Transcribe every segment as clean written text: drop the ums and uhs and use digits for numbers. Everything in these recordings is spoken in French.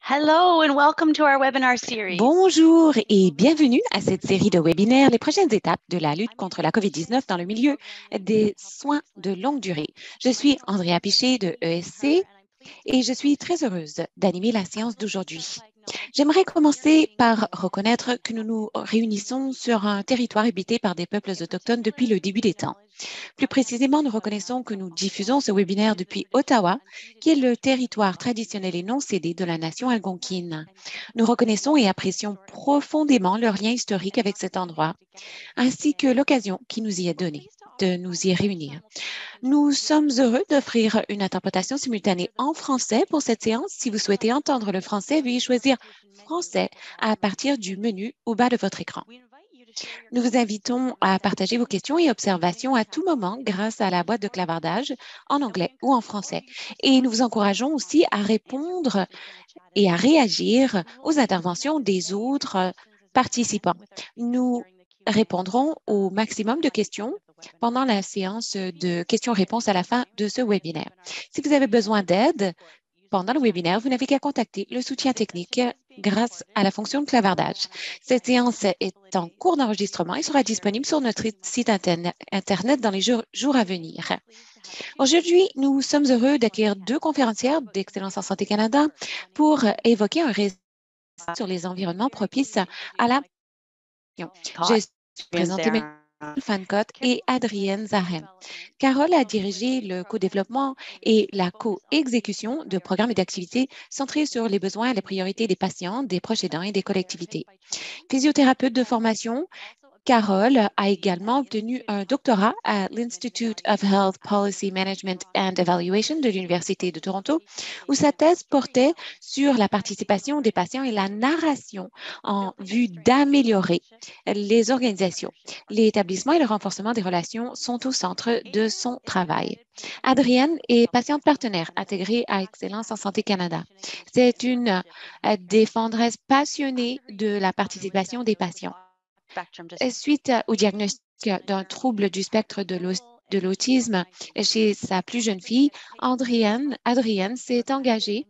Hello and welcome to our webinar series. Bonjour et bienvenue à cette série de webinaires, les prochaines étapes de la lutte contre la COVID-19 dans le milieu des soins de longue durée. Je suis Andrea Piché de ESC et je suis très heureuse d'animer la séance d'aujourd'hui. J'aimerais commencer par reconnaître que nous nous réunissons sur un territoire habité par des peuples autochtones depuis le début des temps. Plus précisément, nous reconnaissons que nous diffusons ce webinaire depuis Ottawa, qui est le territoire traditionnel et non cédé de la nation algonquine. Nous reconnaissons et apprécions profondément leur lien historique avec cet endroit, ainsi que l'occasion qui nous y est donnée de nous y réunir. Nous sommes heureux d'offrir une interprétation simultanée en français pour cette séance. Si vous souhaitez entendre le français, veuillez choisir français à partir du menu au bas de votre écran. Nous vous invitons à partager vos questions et observations à tout moment grâce à la boîte de clavardage en anglais ou en français. Et nous vous encourageons aussi à répondre et à réagir aux interventions des autres participants. Nous répondrons au maximum de questions pendant la séance de questions-réponses à la fin de ce webinaire. Si vous avez besoin d'aide pendant le webinaire, vous n'avez qu'à contacter le soutien technique grâce à la fonction de clavardage. Cette séance est en cours d'enregistrement et sera disponible sur notre site Internet dans les jours à venir. Aujourd'hui, nous sommes heureux d'accueillir deux conférencières d'Excellence en Santé Canada pour évoquer un réseau sur les environnements propices à la... Je suis présentée Fancott et Adrienne Zahem. Carole a dirigé le co-développement et la co-exécution de programmes et d'activités centrés sur les besoins et les priorités des patients, des proches aidants et des collectivités. Physiothérapeute de formation, Carole a également obtenu un doctorat à l'Institute of Health Policy Management and Evaluation de l'Université de Toronto, où sa thèse portait sur la participation des patients et la narration en vue d'améliorer les organisations. Les établissements et le renforcement des relations sont au centre de son travail. Adrienne est patiente partenaire intégrée à Excellence en Santé Canada. C'est une défendresse passionnée de la participation des patients. Suite au diagnostic d'un trouble du spectre de l'autisme chez sa plus jeune fille, Adrienne s'est engagée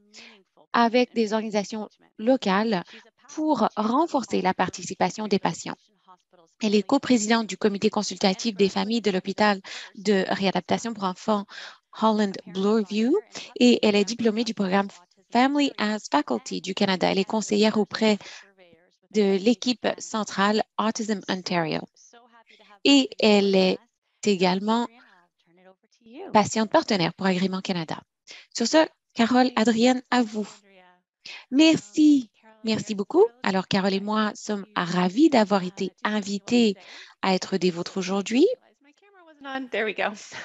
avec des organisations locales pour renforcer la participation des patients. Elle est coprésidente du comité consultatif des familles de l'hôpital de réadaptation pour enfants Holland Bloorview et elle est diplômée du programme Family as Faculty du Canada. Elle est conseillère auprès de l'équipe centrale Autism Ontario. Et elle est également patiente partenaire pour Agrément Canada. Sur ce, Carole, Adrienne, à vous. Merci. Merci beaucoup. Alors, Carole et moi sommes ravis d'avoir été invités à être des vôtres aujourd'hui.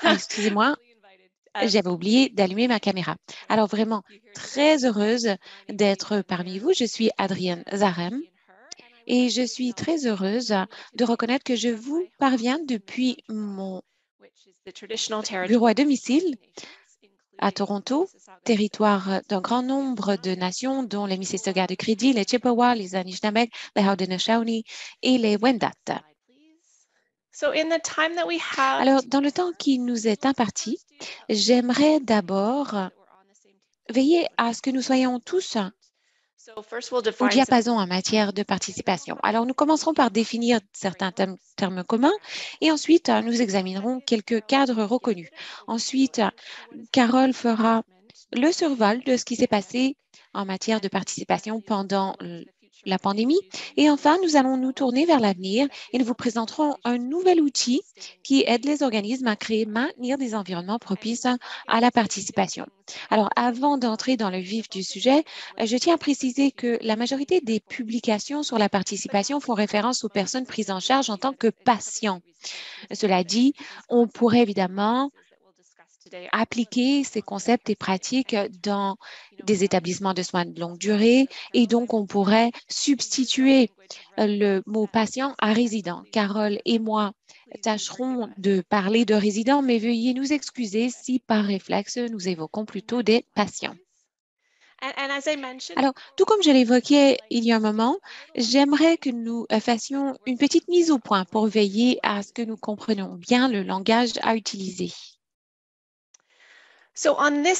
Excusez-moi, j'avais oublié d'allumer ma caméra. Alors, vraiment, très heureuse d'être parmi vous. Je suis Adrienne Zahem. Et je suis très heureuse de reconnaître que je vous parviens depuis mon bureau à domicile à Toronto, territoire d'un grand nombre de nations, dont les Mississauga de Crédit, les Chippewa, les Anishinaabe, les Haudenosaunee et les Wendat. Alors, dans le temps qui nous est imparti, j'aimerais d'abord veiller à ce que nous soyons tous au diapason en matière de participation. Alors, nous commencerons par définir certains termes communs et ensuite, nous examinerons quelques cadres reconnus. Ensuite, Carole fera le survol de ce qui s'est passé en matière de participation pendant la pandémie. Et enfin, nous allons nous tourner vers l'avenir et nous vous présenterons un nouvel outil qui aide les organismes à créer, maintenir des environnements propices à la participation. Alors, avant d'entrer dans le vif du sujet, je tiens à préciser que la majorité des publications sur la participation font référence aux personnes prises en charge en tant que patients. Cela dit, on pourrait évidemment appliquer ces concepts et pratiques dans des établissements de soins de longue durée et donc on pourrait substituer le mot patient à résident. Carole et moi tâcherons de parler de résidents, mais veuillez nous excuser si par réflexe nous évoquons plutôt des patients. Alors, tout comme je l'évoquais il y a un moment, j'aimerais que nous fassions une petite mise au point pour veiller à ce que nous comprenions bien le langage à utiliser.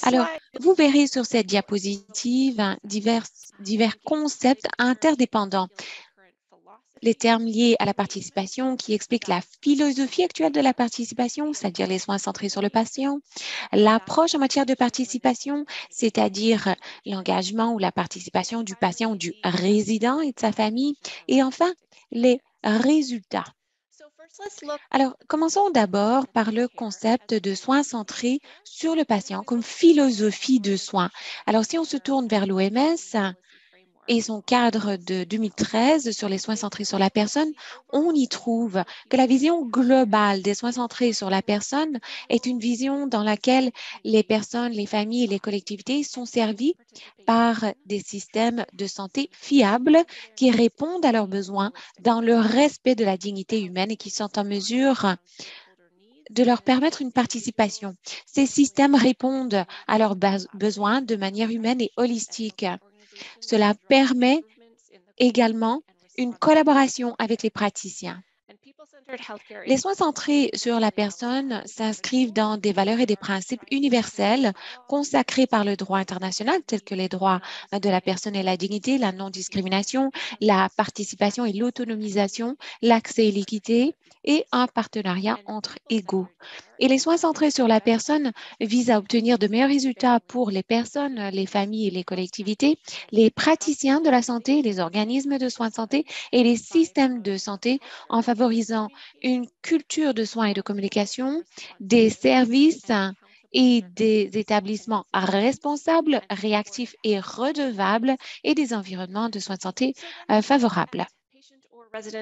Alors, vous verrez sur cette diapositive divers concepts interdépendants. Les termes liés à la participation qui expliquent la philosophie actuelle de la participation, c'est-à-dire les soins centrés sur le patient, l'approche en matière de participation, c'est-à-dire l'engagement ou la participation du patient ou du résident et de sa famille, et enfin, les résultats. Alors, commençons d'abord par le concept de soins centrés sur le patient comme philosophie de soins. Alors, si on se tourne vers l'OMS, et son cadre de 2013 sur les soins centrés sur la personne, on y trouve que la vision globale des soins centrés sur la personne est une vision dans laquelle les personnes, les familles et les collectivités sont servies par des systèmes de santé fiables qui répondent à leurs besoins dans le respect de la dignité humaine et qui sont en mesure de leur permettre une participation. Ces systèmes répondent à leurs besoins de manière humaine et holistique. Cela permet également une collaboration avec les praticiens. Les soins centrés sur la personne s'inscrivent dans des valeurs et des principes universels consacrés par le droit international, tels que les droits de la personne et la dignité, la non-discrimination, la participation et l'autonomisation, l'accès et l'équité et un partenariat entre égaux. Et les soins centrés sur la personne visent à obtenir de meilleurs résultats pour les personnes, les familles et les collectivités, les praticiens de la santé, les organismes de soins de santé et les systèmes de santé en favorisant une culture de soins et de communication, des services et des établissements responsables, réactifs et redevables et des environnements de soins de santé favorables.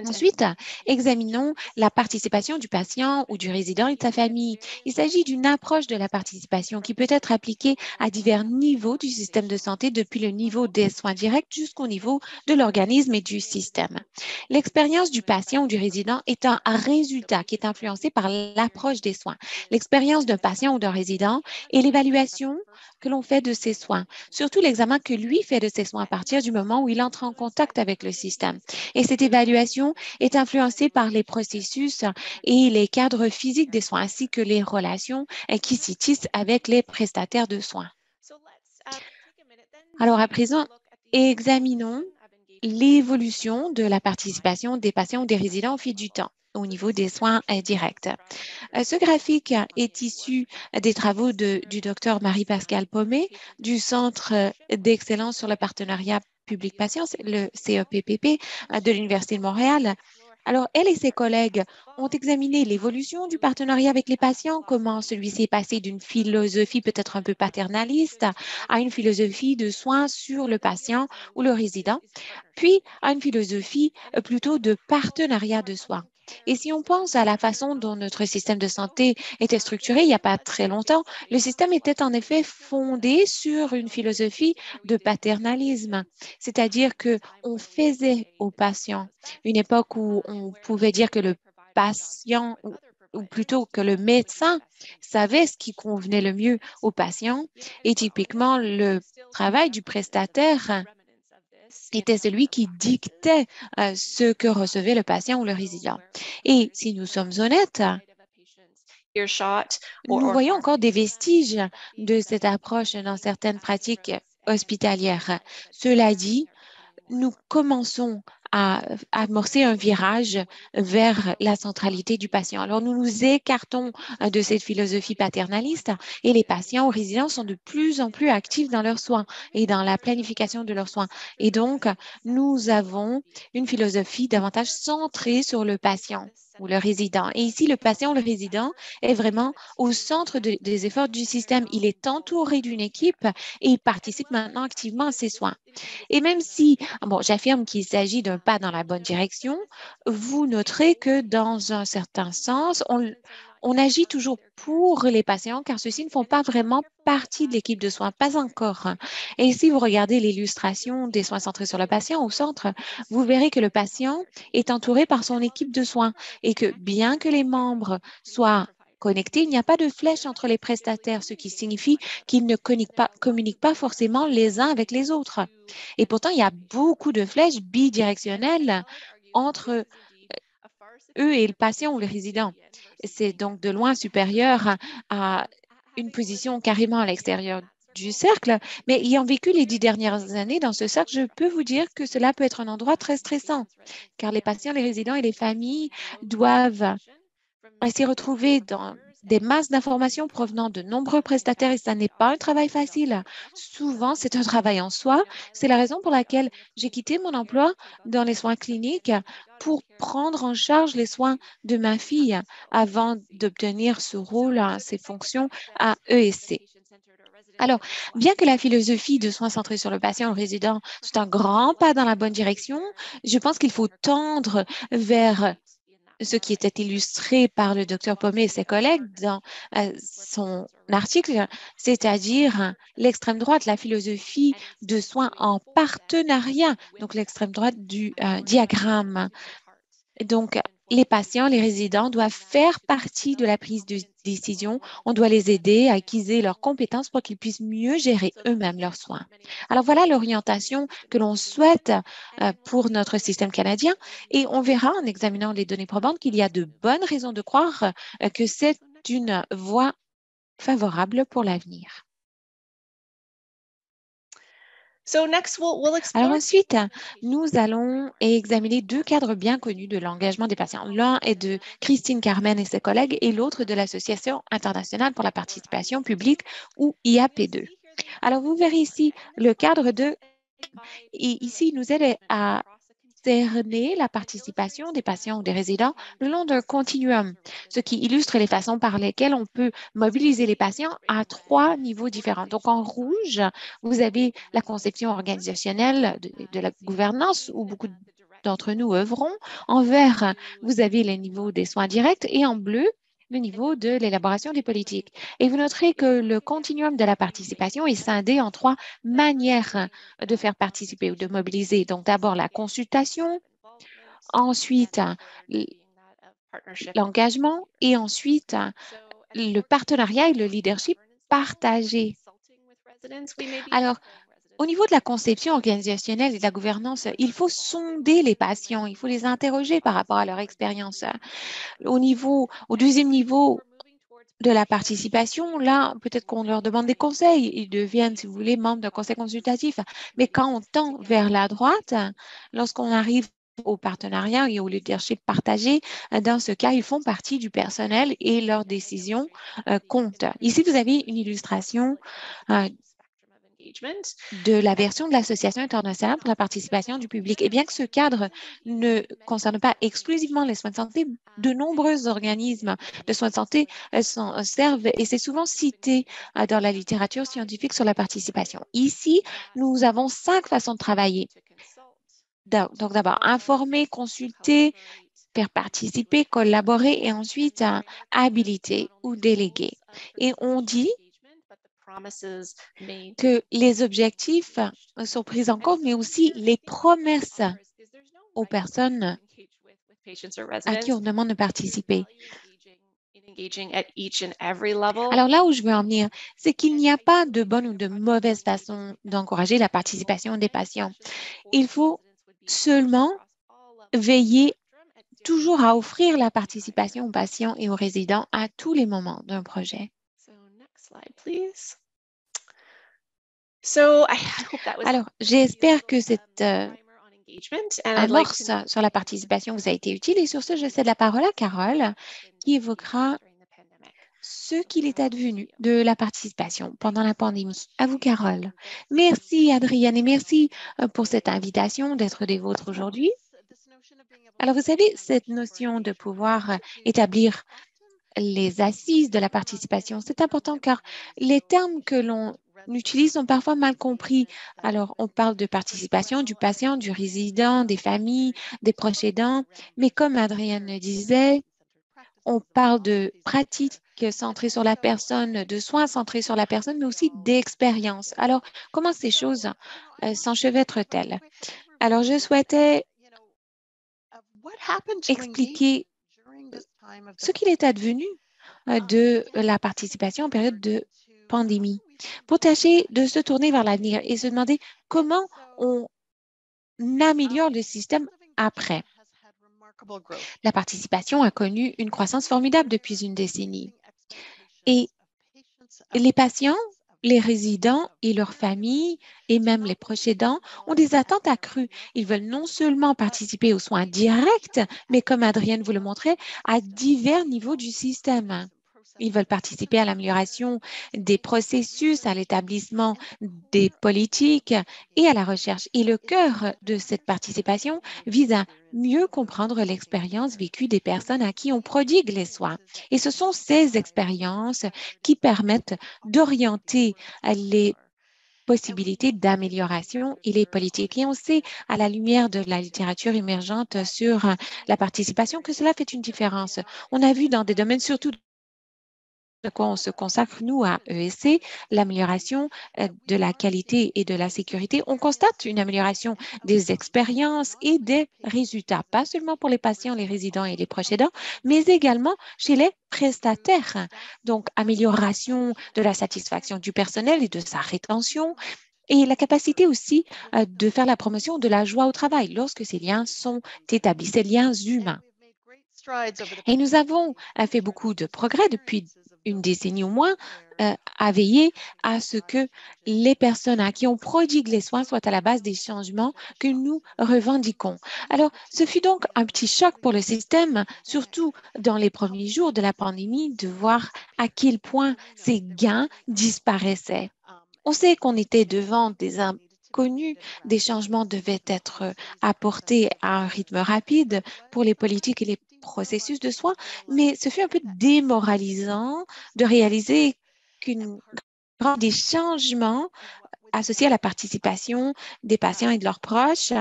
Ensuite, examinons la participation du patient ou du résident et de sa famille. Il s'agit d'une approche de la participation qui peut être appliquée à divers niveaux du système de santé, depuis le niveau des soins directs jusqu'au niveau de l'organisme et du système. L'expérience du patient ou du résident est un résultat qui est influencé par l'approche des soins. L'expérience d'un patient ou d'un résident et l'évaluation que l'on fait de ses soins, surtout l'examen que lui fait de ses soins à partir du moment où il entre en contact avec le système. Et cette évaluation est influencée par les processus et les cadres physiques des soins, ainsi que les relations qui s'y tissent avec les prestataires de soins. Alors, à présent, examinons l'évolution de la participation des patients ou des résidents au fil du temps au niveau des soins directs. Ce graphique est issu des travaux du docteur Marie-Pascale Pommet du Centre d'excellence sur le partenariat public-patient, le CEPPP de l'Université de Montréal. Alors, elle et ses collègues ont examiné l'évolution du partenariat avec les patients, comment celui-ci est passé d'une philosophie peut-être un peu paternaliste à une philosophie de soins sur le patient ou le résident, puis à une philosophie plutôt de partenariat de soins. Et si on pense à la façon dont notre système de santé était structuré il n'y a pas très longtemps, le système était en effet fondé sur une philosophie de paternalisme, c'est-à-dire qu'on faisait aux patients, une époque où on pouvait dire que le patient ou plutôt que le médecin savait ce qui convenait le mieux au patient et typiquement le travail du prestataire était celui qui dictait ce que recevait le patient ou le résident. Et si nous sommes honnêtes, nous voyons encore des vestiges de cette approche dans certaines pratiques hospitalières. Cela dit, nous commençons à amorcer un virage vers la centralité du patient. Alors, nous nous écartons de cette philosophie paternaliste et les patients ou résidents sont de plus en plus actifs dans leurs soins et dans la planification de leurs soins. Et donc, nous avons une philosophie davantage centrée sur le patient ou le résident. Et ici, le patient ou le résident est vraiment au centre des efforts du système. Il est entouré d'une équipe et il participe maintenant activement à ses soins. Et même si, bon, j'affirme qu'il s'agit d'un pas dans la bonne direction, vous noterez que dans un certain sens, on agit toujours pour les patients car ceux-ci ne font pas vraiment partie de l'équipe de soins, pas encore. Et si vous regardez l'illustration des soins centrés sur le patient au centre, vous verrez que le patient est entouré par son équipe de soins et que bien que les membres soient connectés, il n'y a pas de flèche entre les prestataires, ce qui signifie qu'ils ne communiquent pas forcément les uns avec les autres. Et pourtant, il y a beaucoup de flèches bidirectionnelles entre eux et le patient ou le résident. C'est donc de loin supérieur à une position carrément à l'extérieur du cercle, mais ayant vécu les 10 dernières années dans ce cercle, je peux vous dire que cela peut être un endroit très stressant, car les patients, les résidents et les familles doivent s'y retrouver dans des masses d'informations provenant de nombreux prestataires et ça n'est pas un travail facile. Souvent, c'est un travail en soi. C'est la raison pour laquelle j'ai quitté mon emploi dans les soins cliniques pour prendre en charge les soins de ma fille avant d'obtenir ce rôle, ces fonctions à ESC. Alors, bien que la philosophie de soins centrés sur le patient ou le résident soit un grand pas dans la bonne direction, je pense qu'il faut tendre vers ce qui était illustré par le docteur Pommet et ses collègues dans son article, c'est-à-dire l'extrême droite, la philosophie de soins en partenariat, donc l'extrême droite du diagramme. Donc, les patients, les résidents doivent faire partie de la prise de décision. On doit les aider à acquérir leurs compétences pour qu'ils puissent mieux gérer eux-mêmes leurs soins. Alors, voilà l'orientation que l'on souhaite pour notre système canadien et on verra en examinant les données probantes qu'il y a de bonnes raisons de croire que c'est une voie favorable pour l'avenir. Alors ensuite, nous allons examiner deux cadres bien connus de l'engagement des patients. L'un est de Christine Carmen et ses collègues et l'autre de l'Association internationale pour la participation publique ou IAP2. Alors vous verrez ici le cadre de... Et ici, il nous aide à cerner la participation des patients ou des résidents le long d'un continuum, ce qui illustre les façons par lesquelles on peut mobiliser les patients à trois niveaux différents. Donc, en rouge, vous avez la conception organisationnelle de la gouvernance où beaucoup d'entre nous œuvrons. En vert, vous avez les niveaux des soins directs et en bleu, le niveau de l'élaboration des politiques. Et vous noterez que le continuum de la participation est scindé en trois manières de faire participer ou de mobiliser. Donc, d'abord la consultation, ensuite l'engagement et ensuite le partenariat et le leadership partagé. Alors, au niveau de la conception organisationnelle et de la gouvernance, il faut sonder les patients, il faut les interroger par rapport à leur expérience. Au deuxième niveau de la participation, là, peut-être qu'on leur demande des conseils, ils deviennent, si vous voulez, membres d'un conseil consultatif. Mais quand on tend vers la droite, lorsqu'on arrive au partenariat et au leadership partagé, dans ce cas, ils font partie du personnel et leurs décisions comptent. Ici, vous avez une illustration de la version de l'Association internationale pour la participation du public. Et bien que ce cadre ne concerne pas exclusivement les soins de santé, de nombreux organismes de soins de santé servent et c'est souvent cité dans la littérature scientifique sur la participation. Ici, nous avons 5 façons de travailler. Donc, d'abord, informer, consulter, faire participer, collaborer et ensuite habiliter ou déléguer. Et on dit que les objectifs sont pris en compte, mais aussi les promesses aux personnes à qui on demande de participer. Alors là où je veux en venir, c'est qu'il n'y a pas de bonne ou de mauvaise façon d'encourager la participation des patients. Il faut seulement veiller toujours à offrir la participation aux patients et aux résidents à tous les moments d'un projet. Alors, j'espère que cette amorce sur la participation vous a été utile et sur ce, je cède la parole à Carole qui évoquera ce qu'il est advenu de la participation pendant la pandémie. À vous, Carole. Merci, Adrienne, et merci pour cette invitation d'être des vôtres aujourd'hui. Alors, vous savez, cette notion de pouvoir établir les assises de la participation, c'est important car les termes que l'on utilise sont parfois mal compris. Alors, on parle de participation du patient, du résident, des familles, des proches aidants, mais comme Adrienne le disait, on parle de pratiques centrées sur la personne, de soins centrés sur la personne, mais aussi d'expérience. Alors, comment ces choses s'enchevêtrent-elles? Alors, je souhaitais expliquer ce qu'il est advenu de la participation en période de pandémie pour tâcher de se tourner vers l'avenir et se demander comment on améliore le système après. La participation a connu une croissance formidable depuis une décennie et Les patients, les résidents et leurs familles et même les proches aidants ont des attentes accrues. Ils veulent non seulement participer aux soins directs, mais comme Adrienne vous le montrait, à divers niveaux du système. Ils veulent participer à l'amélioration des processus, à l'établissement des politiques et à la recherche. Et le cœur de cette participation vise à mieux comprendre l'expérience vécue des personnes à qui on prodigue les soins. Et ce sont ces expériences qui permettent d'orienter les possibilités d'amélioration et les politiques. Et on sait, à la lumière de la littérature émergente sur la participation, que cela fait une différence. On a vu dans des domaines surtout de quoi on se consacre, nous, à ESC, l'amélioration de la qualité et de la sécurité. On constate une amélioration des expériences et des résultats, pas seulement pour les patients, les résidents et les proches aidants, mais également chez les prestataires. Donc, amélioration de la satisfaction du personnel et de sa rétention, et la capacité aussi de faire la promotion de la joie au travail lorsque ces liens sont établis, ces liens humains. Et nous avons fait beaucoup de progrès depuis une décennie au moins à veiller à ce que les personnes à qui on prodigue les soins soient à la base des changements que nous revendiquons. Alors, ce fut donc un petit choc pour le système, surtout dans les premiers jours de la pandémie, de voir à quel point ces gains disparaissaient. On sait qu'on était devant des inconnus, des changements devaient être apportés à un rythme rapide pour les politiques et les processus de soins, mais ce fut un peu démoralisant de réaliser qu'une grande des changements associés à la participation des patients et de leurs proches,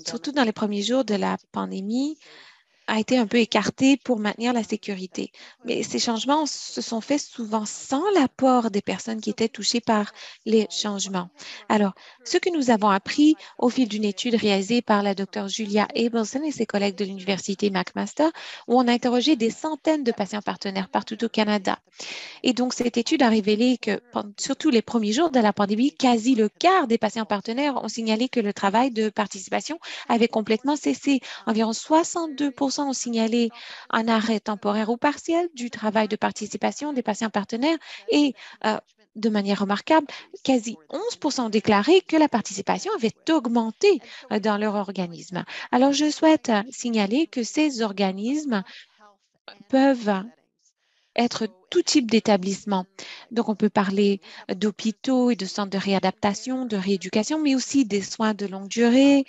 surtout dans les premiers jours de la pandémie, a été un peu écarté pour maintenir la sécurité. Mais ces changements se sont faits souvent sans l'apport des personnes qui étaient touchées par les changements. Alors, ce que nous avons appris au fil d'une étude réalisée par la Dr. Julia Abelson et ses collègues de l'Université McMaster, où on a interrogé des centaines de patients partenaires partout au Canada. Et donc, cette étude a révélé que, surtout les premiers jours de la pandémie, quasi le quart des patients partenaires ont signalé que le travail de participation avait complètement cessé. Environ 62 ont signalé un arrêt temporaire ou partiel du travail de participation des patients partenaires et de manière remarquable, quasi 11 ont déclaré que la participation avait augmenté dans leur organisme. Alors, je souhaite signaler que ces organismes peuvent être tout type d'établissement. Donc, on peut parler d'hôpitaux et de centres de réadaptation, de rééducation, mais aussi des soins de longue durée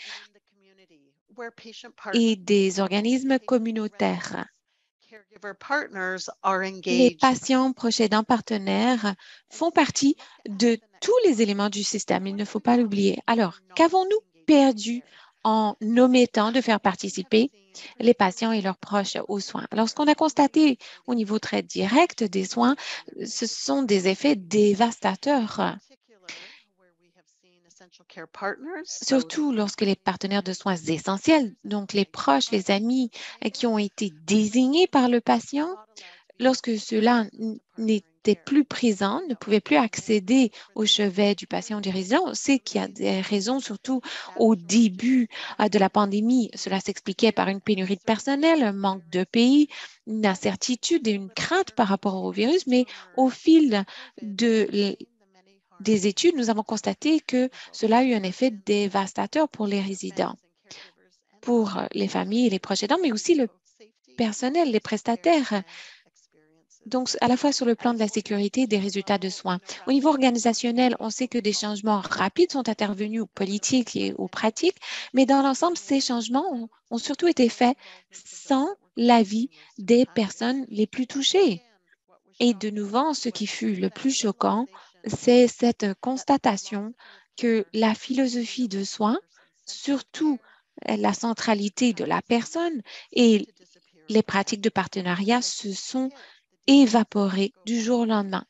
et des organismes communautaires. Les patients, proches aidants, partenaires font partie de tous les éléments du système. Il ne faut pas l'oublier. Alors, qu'avons-nous perdu en omettant de faire participer les patients et leurs proches aux soins? Alors, ce qu'on a constaté au niveau très direct des soins, ce sont des effets dévastateurs, surtout lorsque les partenaires de soins essentiels, donc les proches, les amis qui ont été désignés par le patient, lorsque ceux-là n'étaient plus présents, ne pouvaient plus accéder au chevet du patient ou du résident, on sait qu'il y a des raisons, surtout au début de la pandémie. Cela s'expliquait par une pénurie de personnel, un manque de pays, une incertitude et une crainte par rapport au virus, mais au fil des études, nous avons constaté que cela a eu un effet dévastateur pour les résidents, pour les familles et les proches aidants, mais aussi le personnel, les prestataires. Donc, à la fois sur le plan de la sécurité et des résultats de soins. Au niveau organisationnel, on sait que des changements rapides sont intervenus aux politiques et aux pratiques, mais dans l'ensemble, ces changements ont surtout été faits sans l'avis des personnes les plus touchées. Et de nouveau, ce qui fut le plus choquant, c'est cette constatation que la philosophie de soins, surtout la centralité de la personne et les pratiques de partenariat se sont évaporées du jour au lendemain.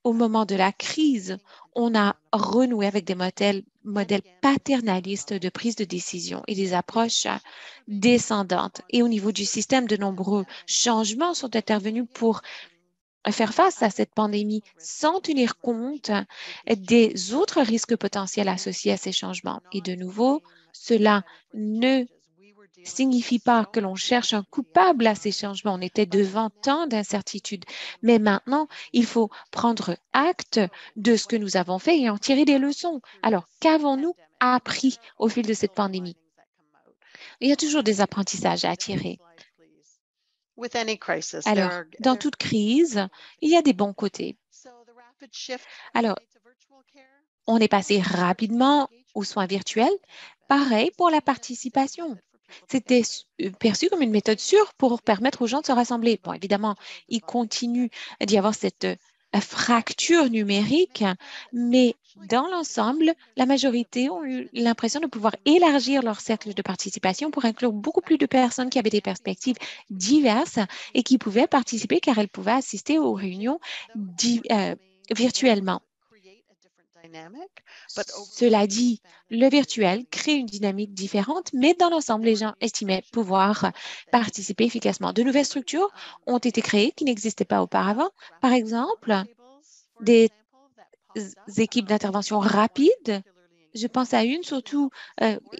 Au moment de la crise, on a renoué avec des modèles paternalistes de prise de décision et des approches descendantes. Et au niveau du système, de nombreux changements sont intervenus pour faire face à cette pandémie sans tenir compte des autres risques potentiels associés à ces changements. Et de nouveau, cela ne signifie pas que l'on cherche un coupable à ces changements. On était devant tant d'incertitudes. Mais maintenant, il faut prendre acte de ce que nous avons fait et en tirer des leçons. Alors, qu'avons-nous appris au fil de cette pandémie? Il y a toujours des apprentissages à tirer. Alors, dans toute crise, il y a des bons côtés. Alors, on est passé rapidement aux soins virtuels. Pareil pour la participation. C'était perçu comme une méthode sûre pour permettre aux gens de se rassembler. Bon, évidemment, il continue d'y avoir cette fracture numérique, mais dans l'ensemble, la majorité ont eu l'impression de pouvoir élargir leur cercle de participation pour inclure beaucoup plus de personnes qui avaient des perspectives diverses et qui pouvaient participer car elles pouvaient assister aux réunions virtuellement. Cela dit, le virtuel crée une dynamique différente, mais dans l'ensemble, les gens estimaient pouvoir participer efficacement. De nouvelles structures ont été créées qui n'existaient pas auparavant. Par exemple, des équipes d'intervention rapide. Je pense à une surtout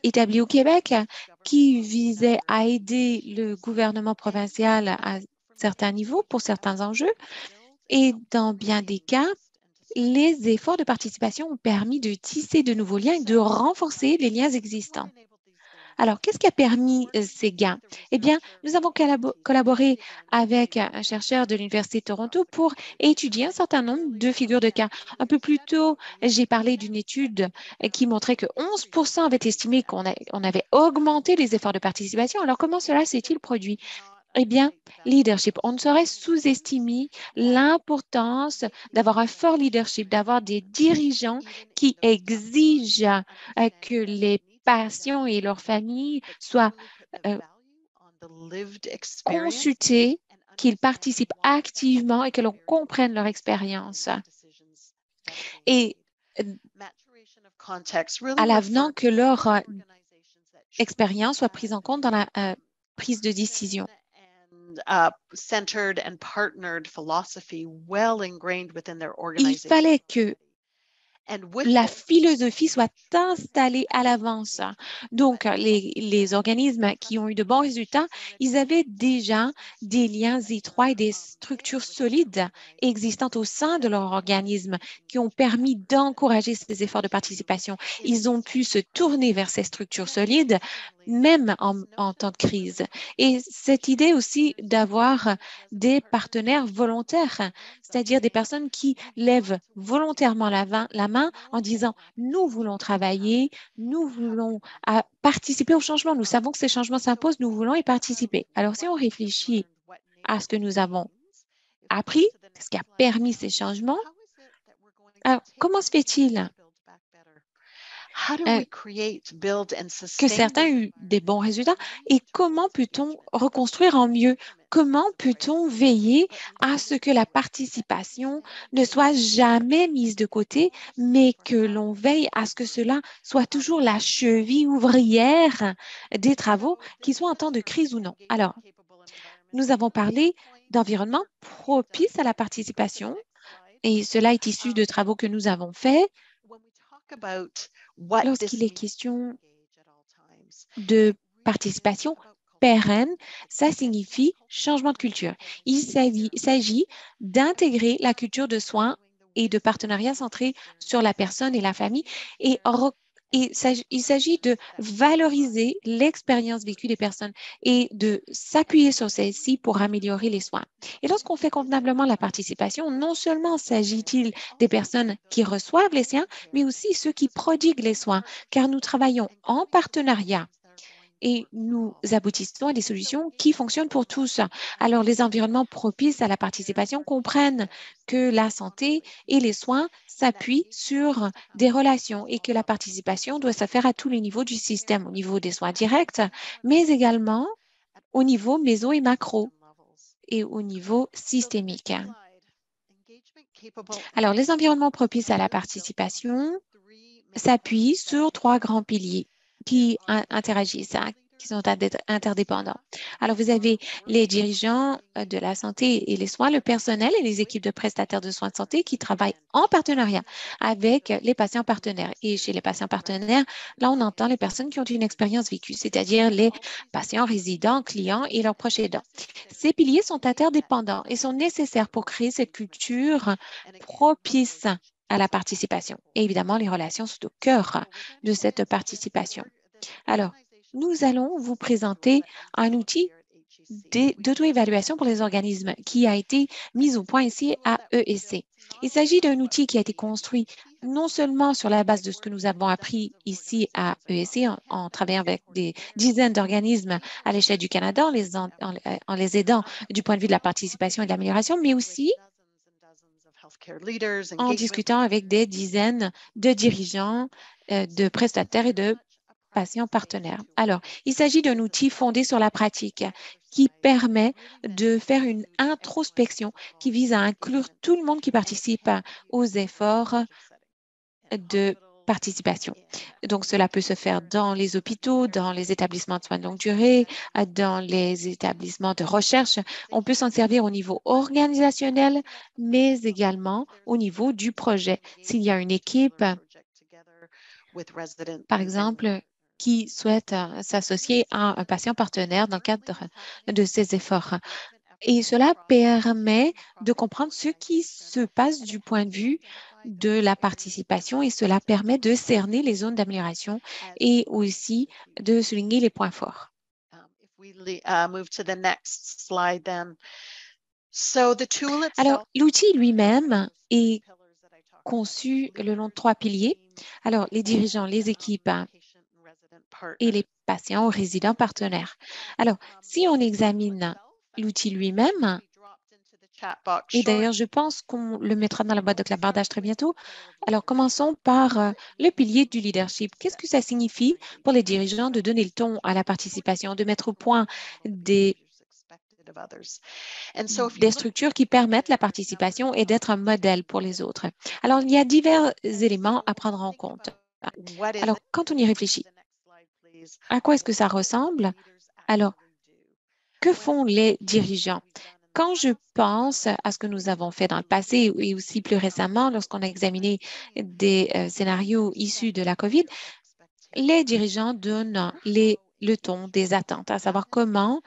établie au Québec qui visait à aider le gouvernement provincial à certains niveaux pour certains enjeux. Et dans bien des cas, les efforts de participation ont permis de tisser de nouveaux liens et de renforcer les liens existants. Alors, qu'est-ce qui a permis ces gains? Eh bien, nous avons collaboré avec un chercheur de l'Université de Toronto pour étudier un certain nombre de figures de cas. Un peu plus tôt, j'ai parlé d'une étude qui montrait que 11% avaient estimé qu'on avait augmenté les efforts de participation. Alors, comment cela s'est-il produit? Eh bien, leadership. On ne saurait sous-estimer l'importance d'avoir un fort leadership, d'avoir des dirigeants qui exigent que les patients et leurs familles soient consultés, qu'ils participent activement et que l'on comprenne leur expérience. Et à l'avenant que leur expérience soit prise en compte dans la prise de décision. Il fallait que la philosophie soit installée à l'avance. Donc, les organismes qui ont eu de bons résultats, ils avaient déjà des liens étroits et des structures solides existantes au sein de leur organisme qui ont permis d'encourager ces efforts de participation. Ils ont pu se tourner vers ces structures solides, même en temps de crise. Et cette idée aussi d'avoir des partenaires volontaires, c'est-à-dire des personnes qui lèvent volontairement la main en disant « nous voulons travailler, nous voulons participer au changement, nous savons que ces changements s'imposent, nous voulons y participer ». Alors, si on réfléchit à ce que nous avons appris, ce qui a permis ces changements, alors, comment se fait-il que certains aient eu des bons résultats et comment peut-on reconstruire en mieux? Comment peut-on veiller à ce que la participation ne soit jamais mise de côté, mais que l'on veille à ce que cela soit toujours la cheville ouvrière des travaux, qu'ils soient en temps de crise ou non? Alors, nous avons parlé d'environnement propice à la participation et cela est issu de travaux que nous avons faits. Lorsqu'il est question de participation pérenne, ça signifie changement de culture. Il s'agit d'intégrer la culture de soins et de partenariat centré sur la personne et la famille et il s'agit de valoriser l'expérience vécue des personnes et de s'appuyer sur celle-ci pour améliorer les soins. Et lorsqu'on fait convenablement la participation, non seulement s'agit-il des personnes qui reçoivent les soins, mais aussi ceux qui prodiguent les soins, car nous travaillons en partenariat et nous aboutissons à des solutions qui fonctionnent pour tous. Alors, les environnements propices à la participation comprennent que la santé et les soins s'appuient sur des relations et que la participation doit se faire à tous les niveaux du système, au niveau des soins directs, mais également au niveau méso et macro et au niveau systémique. Alors, les environnements propices à la participation s'appuient sur 3 grands piliers qui interagissent. qui sont interdépendants. Alors, vous avez les dirigeants de la santé et les soins, le personnel et les équipes de prestataires de soins de santé qui travaillent en partenariat avec les patients partenaires. Et chez les patients partenaires, là, on entend les personnes qui ont une expérience vécue, c'est-à-dire les patients résidents, clients et leurs proches aidants. Ces piliers sont interdépendants et sont nécessaires pour créer cette culture propice à la participation. Et évidemment, les relations sont au cœur de cette participation. Alors, nous allons vous présenter un outil d'auto-évaluation pour les organismes qui a été mis au point ici à ESC. Il s'agit d'un outil qui a été construit non seulement sur la base de ce que nous avons appris ici à ESC en travaillant avec des dizaines d'organismes à l'échelle du Canada en les aidant du point de vue de la participation et de l'amélioration, mais aussi en discutant avec des dizaines de dirigeants, de prestataires et de patients partenaires. Alors, il s'agit d'un outil fondé sur la pratique qui permet de faire une introspection qui vise à inclure tout le monde qui participe aux efforts de participation. Donc, cela peut se faire dans les hôpitaux, dans les établissements de soins de longue durée, dans les établissements de recherche. On peut s'en servir au niveau organisationnel, mais également au niveau du projet. S'il y a une équipe, par exemple, qui souhaite s'associer à un patient partenaire dans le cadre de ces efforts. Et cela permet de comprendre ce qui se passe du point de vue de la participation et cela permet de cerner les zones d'amélioration et aussi de souligner les points forts. Alors, l'outil lui-même est conçu le long de 3 piliers. Alors, les dirigeants, les équipes et les patients ou résidents partenaires. Alors, si on examine l'outil lui-même, et d'ailleurs, je pense qu'on le mettra dans la boîte de clapardage très bientôt. Alors, commençons par le pilier du leadership. Qu'est-ce que ça signifie pour les dirigeants de donner le ton à la participation, de mettre au point des structures qui permettent la participation et d'être un modèle pour les autres? Alors, il y a divers éléments à prendre en compte. Alors, quand on y réfléchit, à quoi est-ce que ça ressemble? Alors, que font les dirigeants? Quand je pense à ce que nous avons fait dans le passé et aussi plus récemment, lorsqu'on a examiné des scénarios issus de la COVID, les dirigeants donnent le ton des attentes, à savoir comment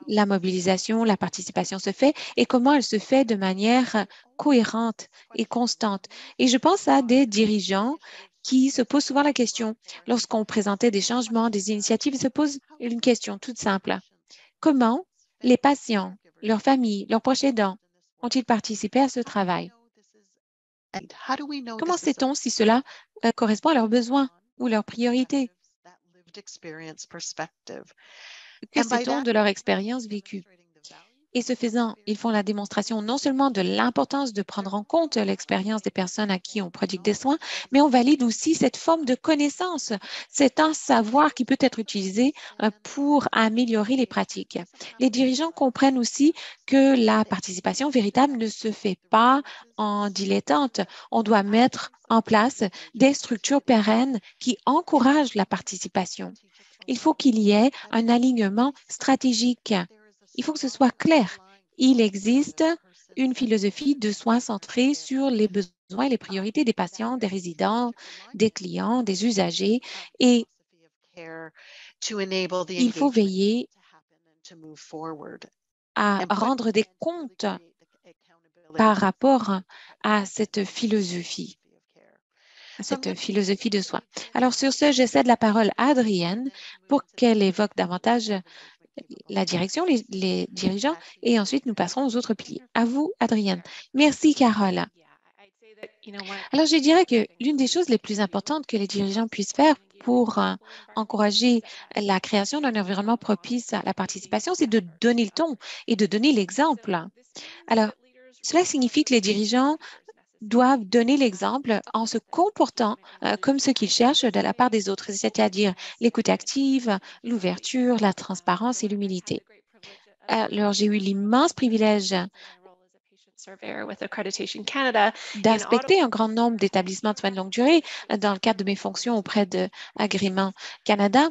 la mobilisation, la participation se fait et comment elle se fait de manière cohérente et constante. Et je pense à des dirigeants qui se posent souvent la question, lorsqu'on présentait des changements, des initiatives, ils se posent une question toute simple. Comment les patients, leurs familles, leurs proches aidants ont-ils participé à ce travail? Comment sait-on si cela correspond à leurs besoins ou leurs priorités? Que sait-on de leur expérience vécue? Et ce faisant, ils font la démonstration non seulement de l'importance de prendre en compte l'expérience des personnes à qui on prodigue des soins, mais on valide aussi cette forme de connaissance. C'est un savoir qui peut être utilisé pour améliorer les pratiques. Les dirigeants comprennent aussi que la participation véritable ne se fait pas en dilettante. On doit mettre en place des structures pérennes qui encouragent la participation. Il faut qu'il y ait un alignement stratégique. Il faut que ce soit clair. Il existe une philosophie de soins centrée sur les besoins et les priorités des patients, des résidents, des clients, des usagers et il faut veiller à rendre des comptes par rapport à cette philosophie de soins. Alors, sur ce, je cède la parole à Adrienne pour qu'elle évoque davantage la direction, les dirigeants, et ensuite nous passerons aux autres piliers. À vous, Adrienne. Merci, Carole. Alors, je dirais que l'une des choses les plus importantes que les dirigeants puissent faire pour encourager la création d'un environnement propice à la participation, c'est de donner le ton et de donner l'exemple. Alors, cela signifie que les dirigeants doivent donner l'exemple en se comportant comme ce qu'ils cherchent de la part des autres, c'est-à-dire l'écoute active, l'ouverture, la transparence et l'humilité. Alors, j'ai eu l'immense privilège d'inspecter un grand nombre d'établissements de soins de longue durée dans le cadre de mes fonctions auprès de Agrément Canada.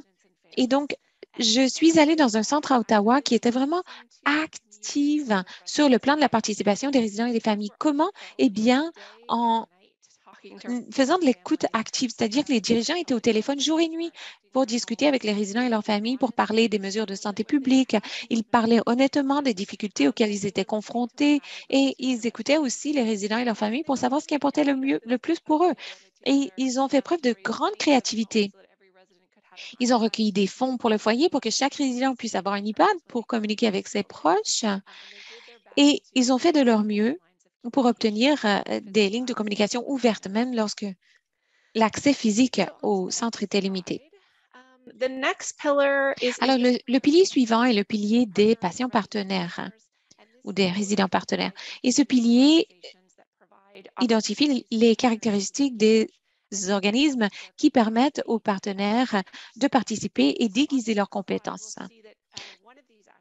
Et donc, je suis allée dans un centre à Ottawa qui était vraiment active sur le plan de la participation des résidents et des familles. Comment? Eh bien, en faisant de l'écoute active, c'est-à-dire que les dirigeants étaient au téléphone jour et nuit pour discuter avec les résidents et leurs familles, pour parler des mesures de santé publique. Ils parlaient honnêtement des difficultés auxquelles ils étaient confrontés et ils écoutaient aussi les résidents et leurs familles pour savoir ce qui importait le plus pour eux. Et ils ont fait preuve de grande créativité. Ils ont recueilli des fonds pour le foyer pour que chaque résident puisse avoir un iPad pour communiquer avec ses proches et ils ont fait de leur mieux pour obtenir des lignes de communication ouvertes, même lorsque l'accès physique au centre était limité. Alors, le pilier suivant est le pilier des patients partenaires ou des résidents partenaires. Et ce pilier identifie les caractéristiques des organismes qui permettent aux partenaires de participer et d'aiguiser leurs compétences.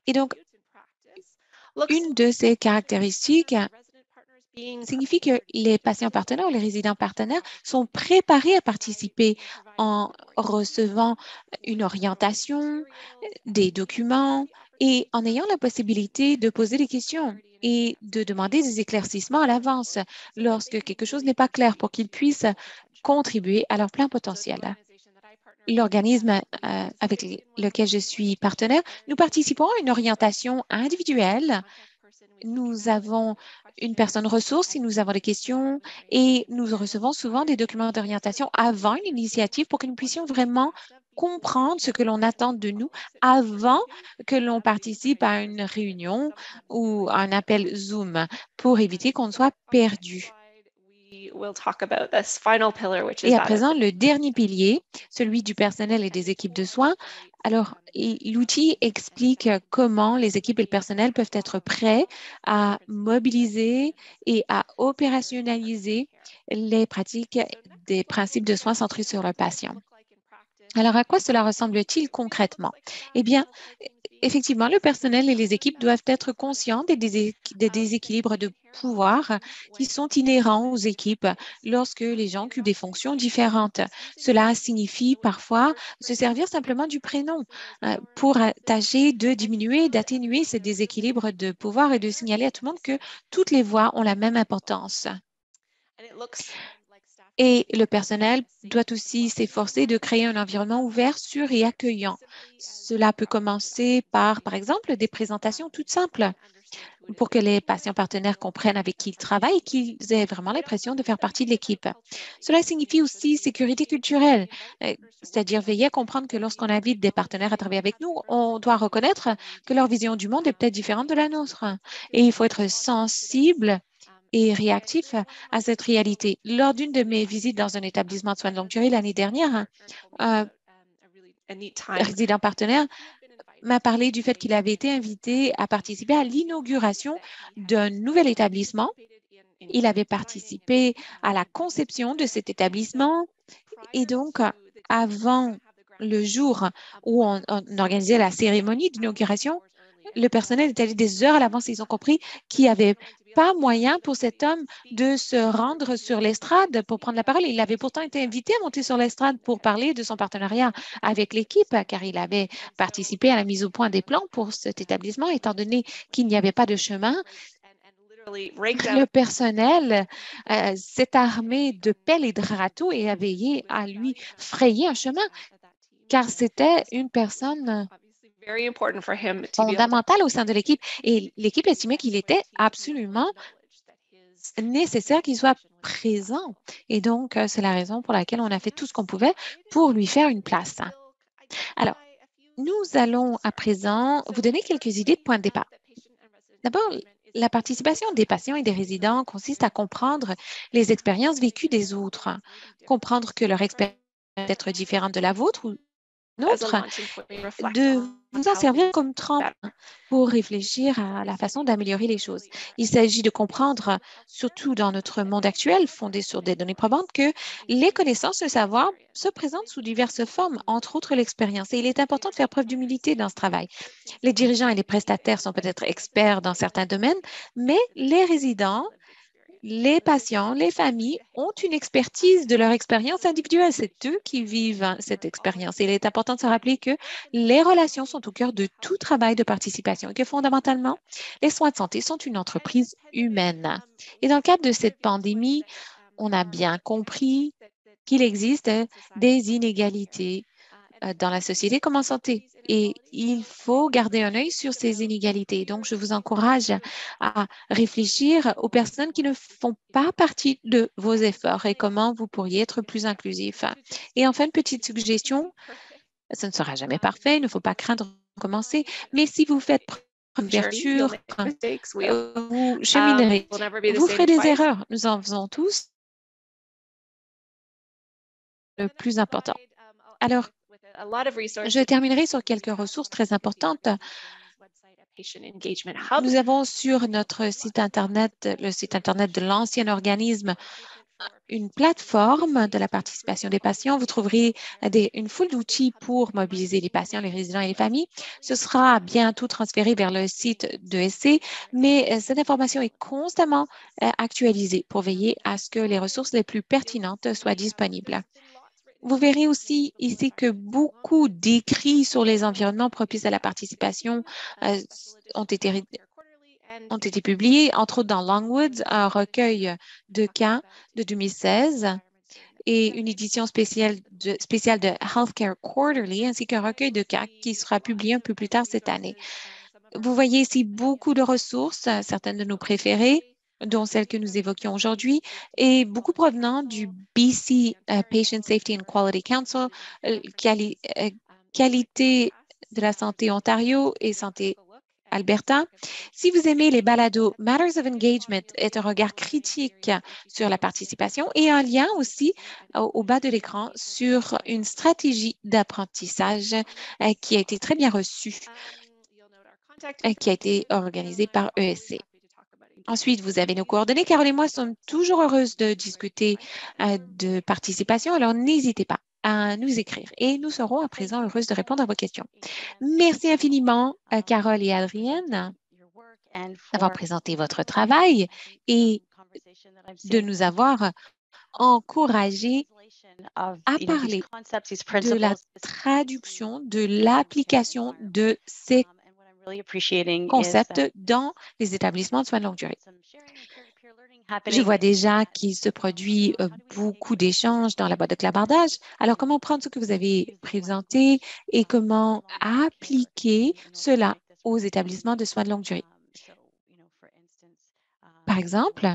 Et donc, une de ces caractéristiques signifie que les patients partenaires ou les résidents partenaires sont préparés à participer en recevant une orientation, des documents et en ayant la possibilité de poser des questions et de demander des éclaircissements à l'avance lorsque quelque chose n'est pas clair pour qu'ils puissent contribuer à leur plein potentiel. L'organisme avec lequel je suis partenaire, nous participons à une orientation individuelle. Nous avons une personne ressource si nous avons des questions et nous recevons souvent des documents d'orientation avant une initiative pour que nous puissions vraiment comprendre ce que l'on attend de nous avant que l'on participe à une réunion ou à un appel Zoom pour éviter qu'on ne soit perdu. Et à présent, le dernier pilier, celui du personnel et des équipes de soins. Alors, l'outil explique comment les équipes et le personnel peuvent être prêts à mobiliser et à opérationnaliser les pratiques des principes de soins centrés sur le patient. Alors, à quoi cela ressemble-t-il concrètement? Eh bien, effectivement, le personnel et les équipes doivent être conscients des déséquilibres de pouvoir qui sont inhérents aux équipes lorsque les gens occupent des fonctions différentes. Cela signifie parfois se servir simplement du prénom pour tâcher de diminuer, d'atténuer ces déséquilibres de pouvoir et de signaler à tout le monde que toutes les voix ont la même importance. Et le personnel doit aussi s'efforcer de créer un environnement ouvert, sûr et accueillant. Cela peut commencer par exemple, des présentations toutes simples pour que les patients partenaires comprennent avec qui ils travaillent et qu'ils aient vraiment l'impression de faire partie de l'équipe. Cela signifie aussi sécurité culturelle, c'est-à-dire veiller à comprendre que lorsqu'on invite des partenaires à travailler avec nous, on doit reconnaître que leur vision du monde est peut-être différente de la nôtre. Et il faut être sensible et réactif à cette réalité. Lors d'une de mes visites dans un établissement de soins de longue durée l'année dernière, un résident partenaire m'a parlé du fait qu'il avait été invité à participer à l'inauguration d'un nouvel établissement. Il avait participé à la conception de cet établissement et donc, avant le jour où on organisait la cérémonie d'inauguration, le personnel est allé des heures à l'avance. Ils ont compris qu'il n'y avait pas moyen pour cet homme de se rendre sur l'estrade pour prendre la parole. Il avait pourtant été invité à monter sur l'estrade pour parler de son partenariat avec l'équipe, car il avait participé à la mise au point des plans pour cet établissement, étant donné qu'il n'y avait pas de chemin. Le personnel s'est armé de pelles et de râteaux et a veillé à lui frayer un chemin, car c'était une personne fondamentale au sein de l'équipe. Et l'équipe estimait qu'il était absolument nécessaire qu'il soit présent. Et donc, c'est la raison pour laquelle on a fait tout ce qu'on pouvait pour lui faire une place. Alors, nous allons à présent vous donner quelques idées de points de départ. D'abord, la participation des patients et des résidents consiste à comprendre les expériences vécues des autres, comprendre que leur expérience peut être différente de la vôtre ou nôtre, de vous en servir comme tremplin pour réfléchir à la façon d'améliorer les choses. Il s'agit de comprendre, surtout dans notre monde actuel, fondé sur des données probantes, que les connaissances, le savoir se présentent sous diverses formes, entre autres l'expérience. Et il est important de faire preuve d'humilité dans ce travail. Les dirigeants et les prestataires sont peut-être experts dans certains domaines, mais les résidents les patients, les familles ont une expertise de leur expérience individuelle. C'est eux qui vivent cette expérience. Il est important de se rappeler que les relations sont au cœur de tout travail de participation et que fondamentalement, les soins de santé sont une entreprise humaine. Et dans le cadre de cette pandémie, on a bien compris qu'il existe des inégalités dans la société comme en santé. Et il faut garder un œil sur ces inégalités. Donc, je vous encourage à réfléchir aux personnes qui ne font pas partie de vos efforts et comment vous pourriez être plus inclusif. Et enfin, une petite suggestion, ce ne sera jamais parfait, il ne faut pas craindre de commencer, mais si vous faites preuve d'ouverture, vous cheminerez. Vous ferez des erreurs. Nous en faisons tous. Le plus important. Alors, je terminerai sur quelques ressources très importantes. Nous avons sur notre site Internet, le site Internet de l'ancien organisme, une plateforme de la participation des patients. Vous trouverez une foule d'outils pour mobiliser les patients, les résidents et les familles. Ce sera bientôt transféré vers le site de SC, mais cette information est constamment actualisée pour veiller à ce que les ressources les plus pertinentes soient disponibles. Vous verrez aussi ici que beaucoup d'écrits sur les environnements propices à la participation ont été publiés, entre autres dans Longwoods, un recueil de cas de 2016 et une édition spéciale de Healthcare Quarterly, ainsi qu'un recueil de cas qui sera publié un peu plus tard cette année. Vous voyez ici beaucoup de ressources, certaines de nos préférées, dont celles que nous évoquions aujourd'hui, et beaucoup provenant du BC Patient Safety and Quality Council, Qualité de la santé Ontario et Santé Alberta. Si vous aimez les balados, Matters of Engagement est un regard critique sur la participation et un lien aussi au bas de l'écran sur une stratégie d'apprentissage qui a été très bien reçue, qui a été organisée par ESC. Ensuite, vous avez nos coordonnées. Carole et moi sommes toujours heureuses de discuter de participation, alors n'hésitez pas à nous écrire et nous serons à présent heureuses de répondre à vos questions. Merci infiniment, Carole et Adrienne, d'avoir présenté votre travail et de nous avoir encouragés à parler de la traduction, de l'application de ces concepts dans les établissements de soins de longue durée. Je vois déjà qu'il se produit beaucoup d'échanges dans la boîte de clavardage. Alors, comment prendre ce que vous avez présenté et comment appliquer cela aux établissements de soins de longue durée? Par exemple,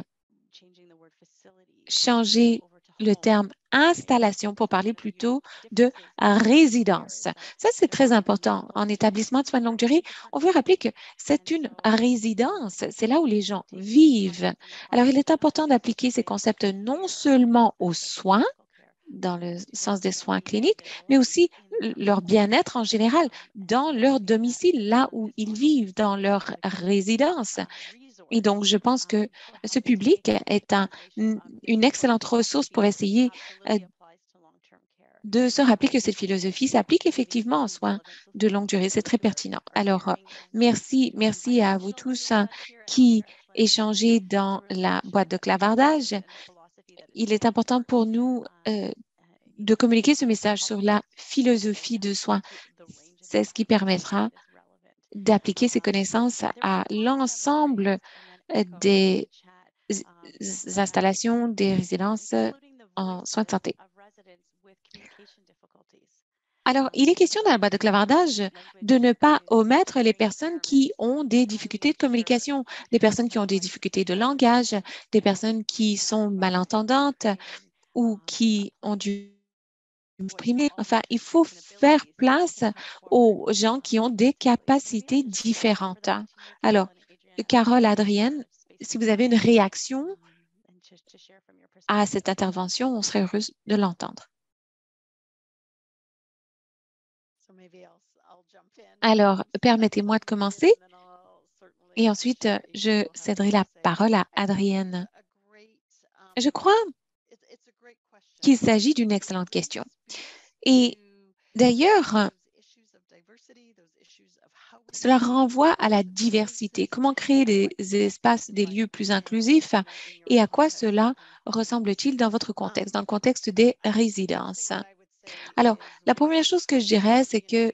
changer le terme installation pour parler plutôt de résidence. Ça, c'est très important. En établissement de soins de longue durée, on veut rappeler que c'est une résidence. C'est là où les gens vivent. Alors, il est important d'appliquer ces concepts non seulement aux soins, dans le sens des soins cliniques, mais aussi leur bien-être en général dans leur domicile, là où ils vivent, dans leur résidence. Et donc, je pense que ce public est une excellente ressource pour essayer de se rappeler que cette philosophie s'applique effectivement en soins de longue durée. C'est très pertinent. Alors, merci à vous tous qui échangez dans la boîte de clavardage. Il est important pour nous de communiquer ce message sur la philosophie de soins. C'est ce qui permettra d'appliquer ces connaissances à l'ensemble des installations, des résidences en soins de santé. Alors, il est question dans la boîte de clavardage de ne pas omettre les personnes qui ont des difficultés de communication, des personnes qui ont des difficultés de langage, des personnes qui sont malentendantes ou qui ont dû exprimer. Enfin, il faut faire place aux gens qui ont des capacités différentes. Alors, Carole, Adrienne, si vous avez une réaction à cette intervention, on serait heureuse de l'entendre. Alors, permettez-moi de commencer et ensuite, je céderai la parole à Adrienne. Je crois qu'il s'agit d'une excellente question. Et d'ailleurs, Cela renvoie à la diversité. Comment créer des espaces, des lieux plus inclusifs et à quoi cela ressemble-t-il dans votre contexte, dans le contexte des résidences? Alors, la première chose que je dirais, c'est que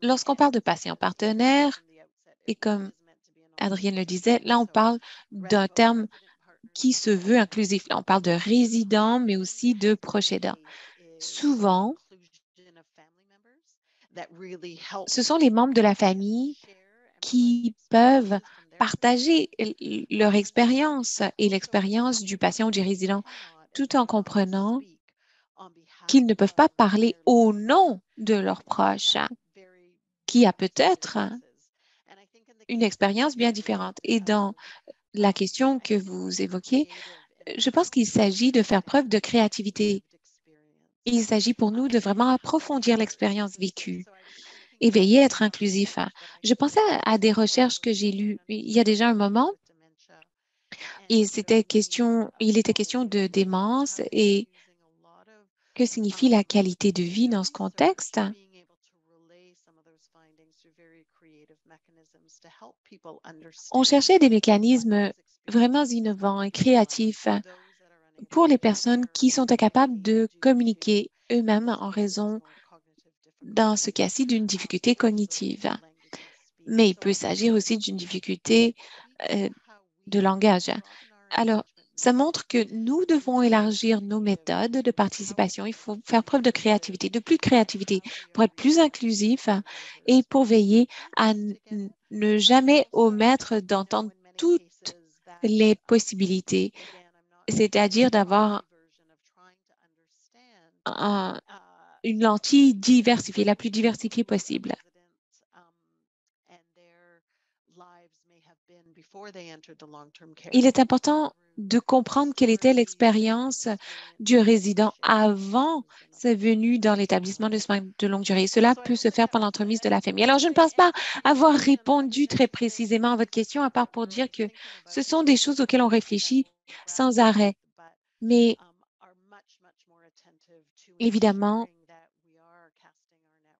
lorsqu'on parle de patients partenaires, et comme Adrienne le disait, là, on parle d'un terme qui se veut inclusif. Là, on parle de résidents, mais aussi de proches aidants. Souvent, ce sont les membres de la famille qui peuvent partager leur expérience et l'expérience du patient ou du résident, tout en comprenant qu'ils ne peuvent pas parler au nom de leurs proches, qui a peut-être une expérience bien différente. Et dans la question que vous évoquiez, je pense qu'il s'agit de faire preuve de créativité. Il s'agit pour nous de vraiment approfondir l'expérience vécue et veiller à être inclusif. Je pensais à des recherches que j'ai lues il y a déjà un moment et il était question de démence et que signifie la qualité de vie dans ce contexte. On cherchait des mécanismes vraiment innovants et créatifs pour les personnes qui sont incapables de communiquer eux-mêmes en raison, dans ce cas-ci, d'une difficulté cognitive. Mais il peut s'agir aussi d'une difficulté euh, de langage. Alors, ça montre que nous devons élargir nos méthodes de participation. Il faut faire preuve de créativité, de plus de créativité pour être plus inclusif et pour veiller à ne jamais omettre d'entendre toutes les possibilités, c'est-à-dire d'avoir un- une lentille diversifiée, la plus diversifiée possible. Il est important de comprendre quelle était l'expérience du résident avant sa venue dans l'établissement de soins de longue durée. Cela peut se faire par l'entremise de la famille. Alors, je ne pense pas avoir répondu très précisément à votre question, à part pour dire que ce sont des choses auxquelles on réfléchit sans arrêt. Mais évidemment,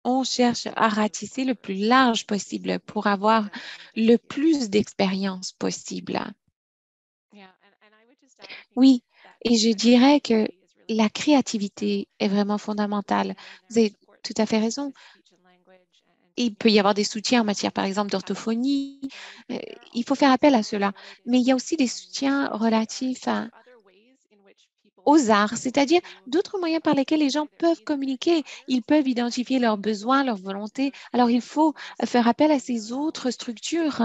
on cherche à ratisser le plus large possible pour avoir le plus d'expérience possible. Oui, et je dirais que la créativité est vraiment fondamentale. Vous avez tout à fait raison. Il peut y avoir des soutiens en matière, par exemple, d'orthophonie. Euh, il faut faire appel à cela. Mais il y a aussi des soutiens relatifs aux arts, c'est-à-dire d'autres moyens par lesquels les gens peuvent communiquer. Ils peuvent identifier leurs besoins, leurs volontés. Alors, il faut faire appel à ces autres structures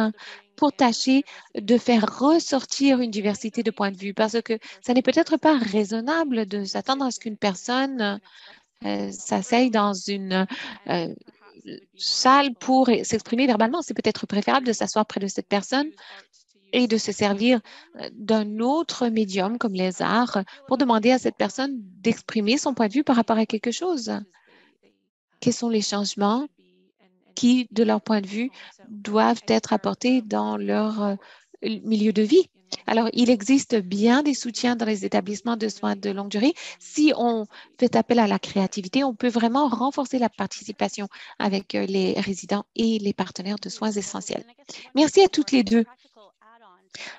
pour tâcher de faire ressortir une diversité de points de vue, parce que ça n'est peut-être pas raisonnable de s'attendre à ce qu'une personne s'asseye dans une salle pour s'exprimer verbalement. C'est peut-être préférable de s'asseoir près de cette personne et de se servir d'un autre médium comme les arts pour demander à cette personne d'exprimer son point de vue par rapport à quelque chose. Quels sont les changements qui, de leur point de vue, doivent être apportés dans leur milieu de vie? Alors, il existe bien des soutiens dans les établissements de soins de longue durée. Si on fait appel à la créativité, on peut vraiment renforcer la participation avec les résidents et les partenaires de soins essentiels. Merci à toutes les deux.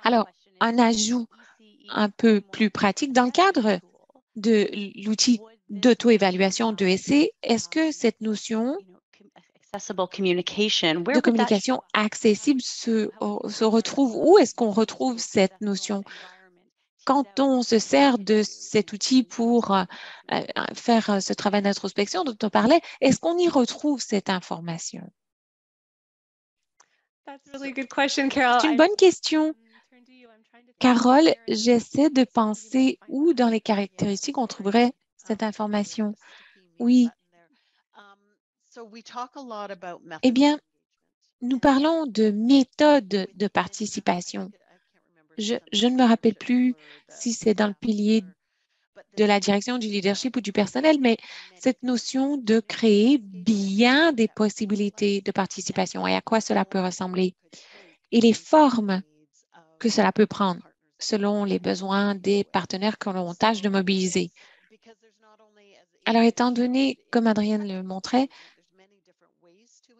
Alors, un ajout un peu plus pratique dans le cadre de l'outil d'auto-évaluation de essai, est-ce que cette notion de communication accessible se retrouve, où est-ce qu'on retrouve cette notion? Quand on se sert de cet outil pour faire ce travail d'introspection dont on parlait, est-ce qu'on y retrouve cette information? C'est une bonne question. Carole, j'essaie de penser où dans les caractéristiques on trouverait cette information. Oui. Eh bien, nous parlons de méthode de participation. Je ne me rappelle plus si c'est dans le pilier de la direction, du leadership ou du personnel, mais cette notion de créer bien des possibilités de participation et à quoi cela peut ressembler et les formes que cela peut prendre selon les besoins des partenaires que l'on tâche de mobiliser. Alors, étant donné, comme Adrienne le montrait,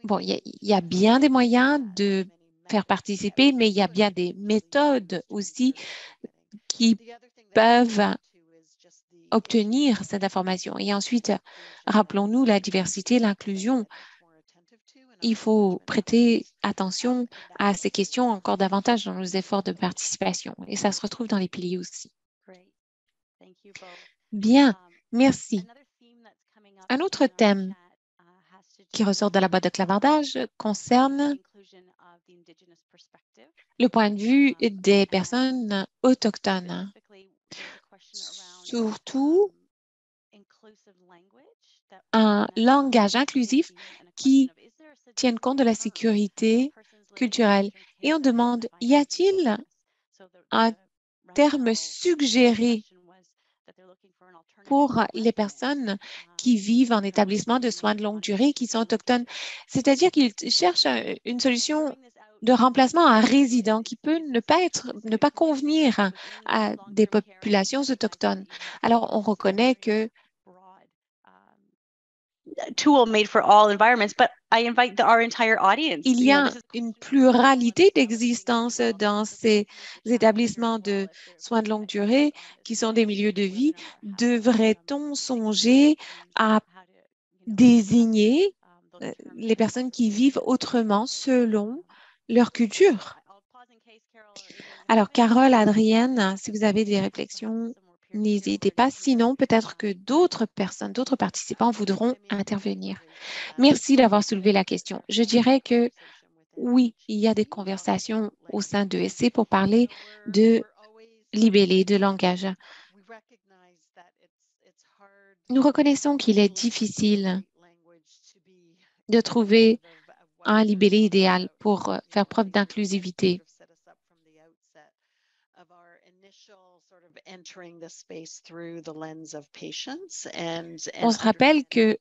Bon, il y a bien des moyens de faire participer, mais il y a bien des méthodes aussi qui peuvent obtenir cette information. Et ensuite, rappelons-nous la diversité, l'inclusion. Il faut prêter attention à ces questions encore davantage dans nos efforts de participation. Et ça se retrouve dans les piliers aussi. Bien, merci. Un autre thème qui ressort de la boîte de clavardage concerne le point de vue des personnes autochtones. Surtout, un langage inclusif qui tienne compte de la sécurité culturelle. Et on demande, y a-t-il un terme suggéré pour les personnes qui vivent en établissement de soins de longue durée qui sont autochtones? C'est-à-dire qu'ils cherchent une solution de remplacement à un résident qui peut ne pas convenir à des populations autochtones. Alors, on reconnaît que tool made for all environments, but I invite our entire audience. il y a une pluralité d'existence dans ces établissements de soins de longue durée qui sont des milieux de vie. Devrait-on songer à désigner les personnes qui vivent autrement selon leur culture? Alors, Carole, Adrienne, si vous avez des réflexions, n'hésitez pas. Sinon, peut-être que d'autres personnes, d'autres participants voudront intervenir. Merci d'avoir soulevé la question. Je dirais que oui, il y a des conversations au sein de ESC pour parler de libellé, de langage. Nous reconnaissons qu'il est difficile de trouver un libellé idéal pour faire preuve d'inclusivité. On se rappelle que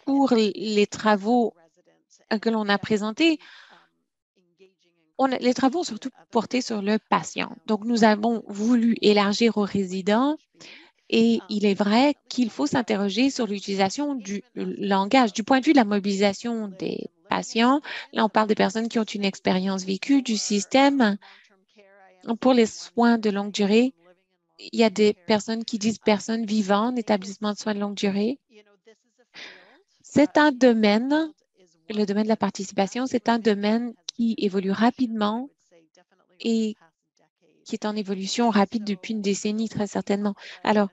pour les travaux que l'on a présentés, les travaux ont surtout porté sur le patient. Donc, nous avons voulu élargir aux résidents et il est vrai qu'il faut s'interroger sur l'utilisation du langage du point de vue de la mobilisation des patients. Là, on parle des personnes qui ont une expérience vécue du système. Pour les soins de longue durée, il y a des personnes qui disent personnes vivant en établissement de soins de longue durée. C'est un domaine, le domaine de la participation, c'est un domaine qui évolue rapidement et qui est en évolution rapide depuis une décennie, très certainement. Alors,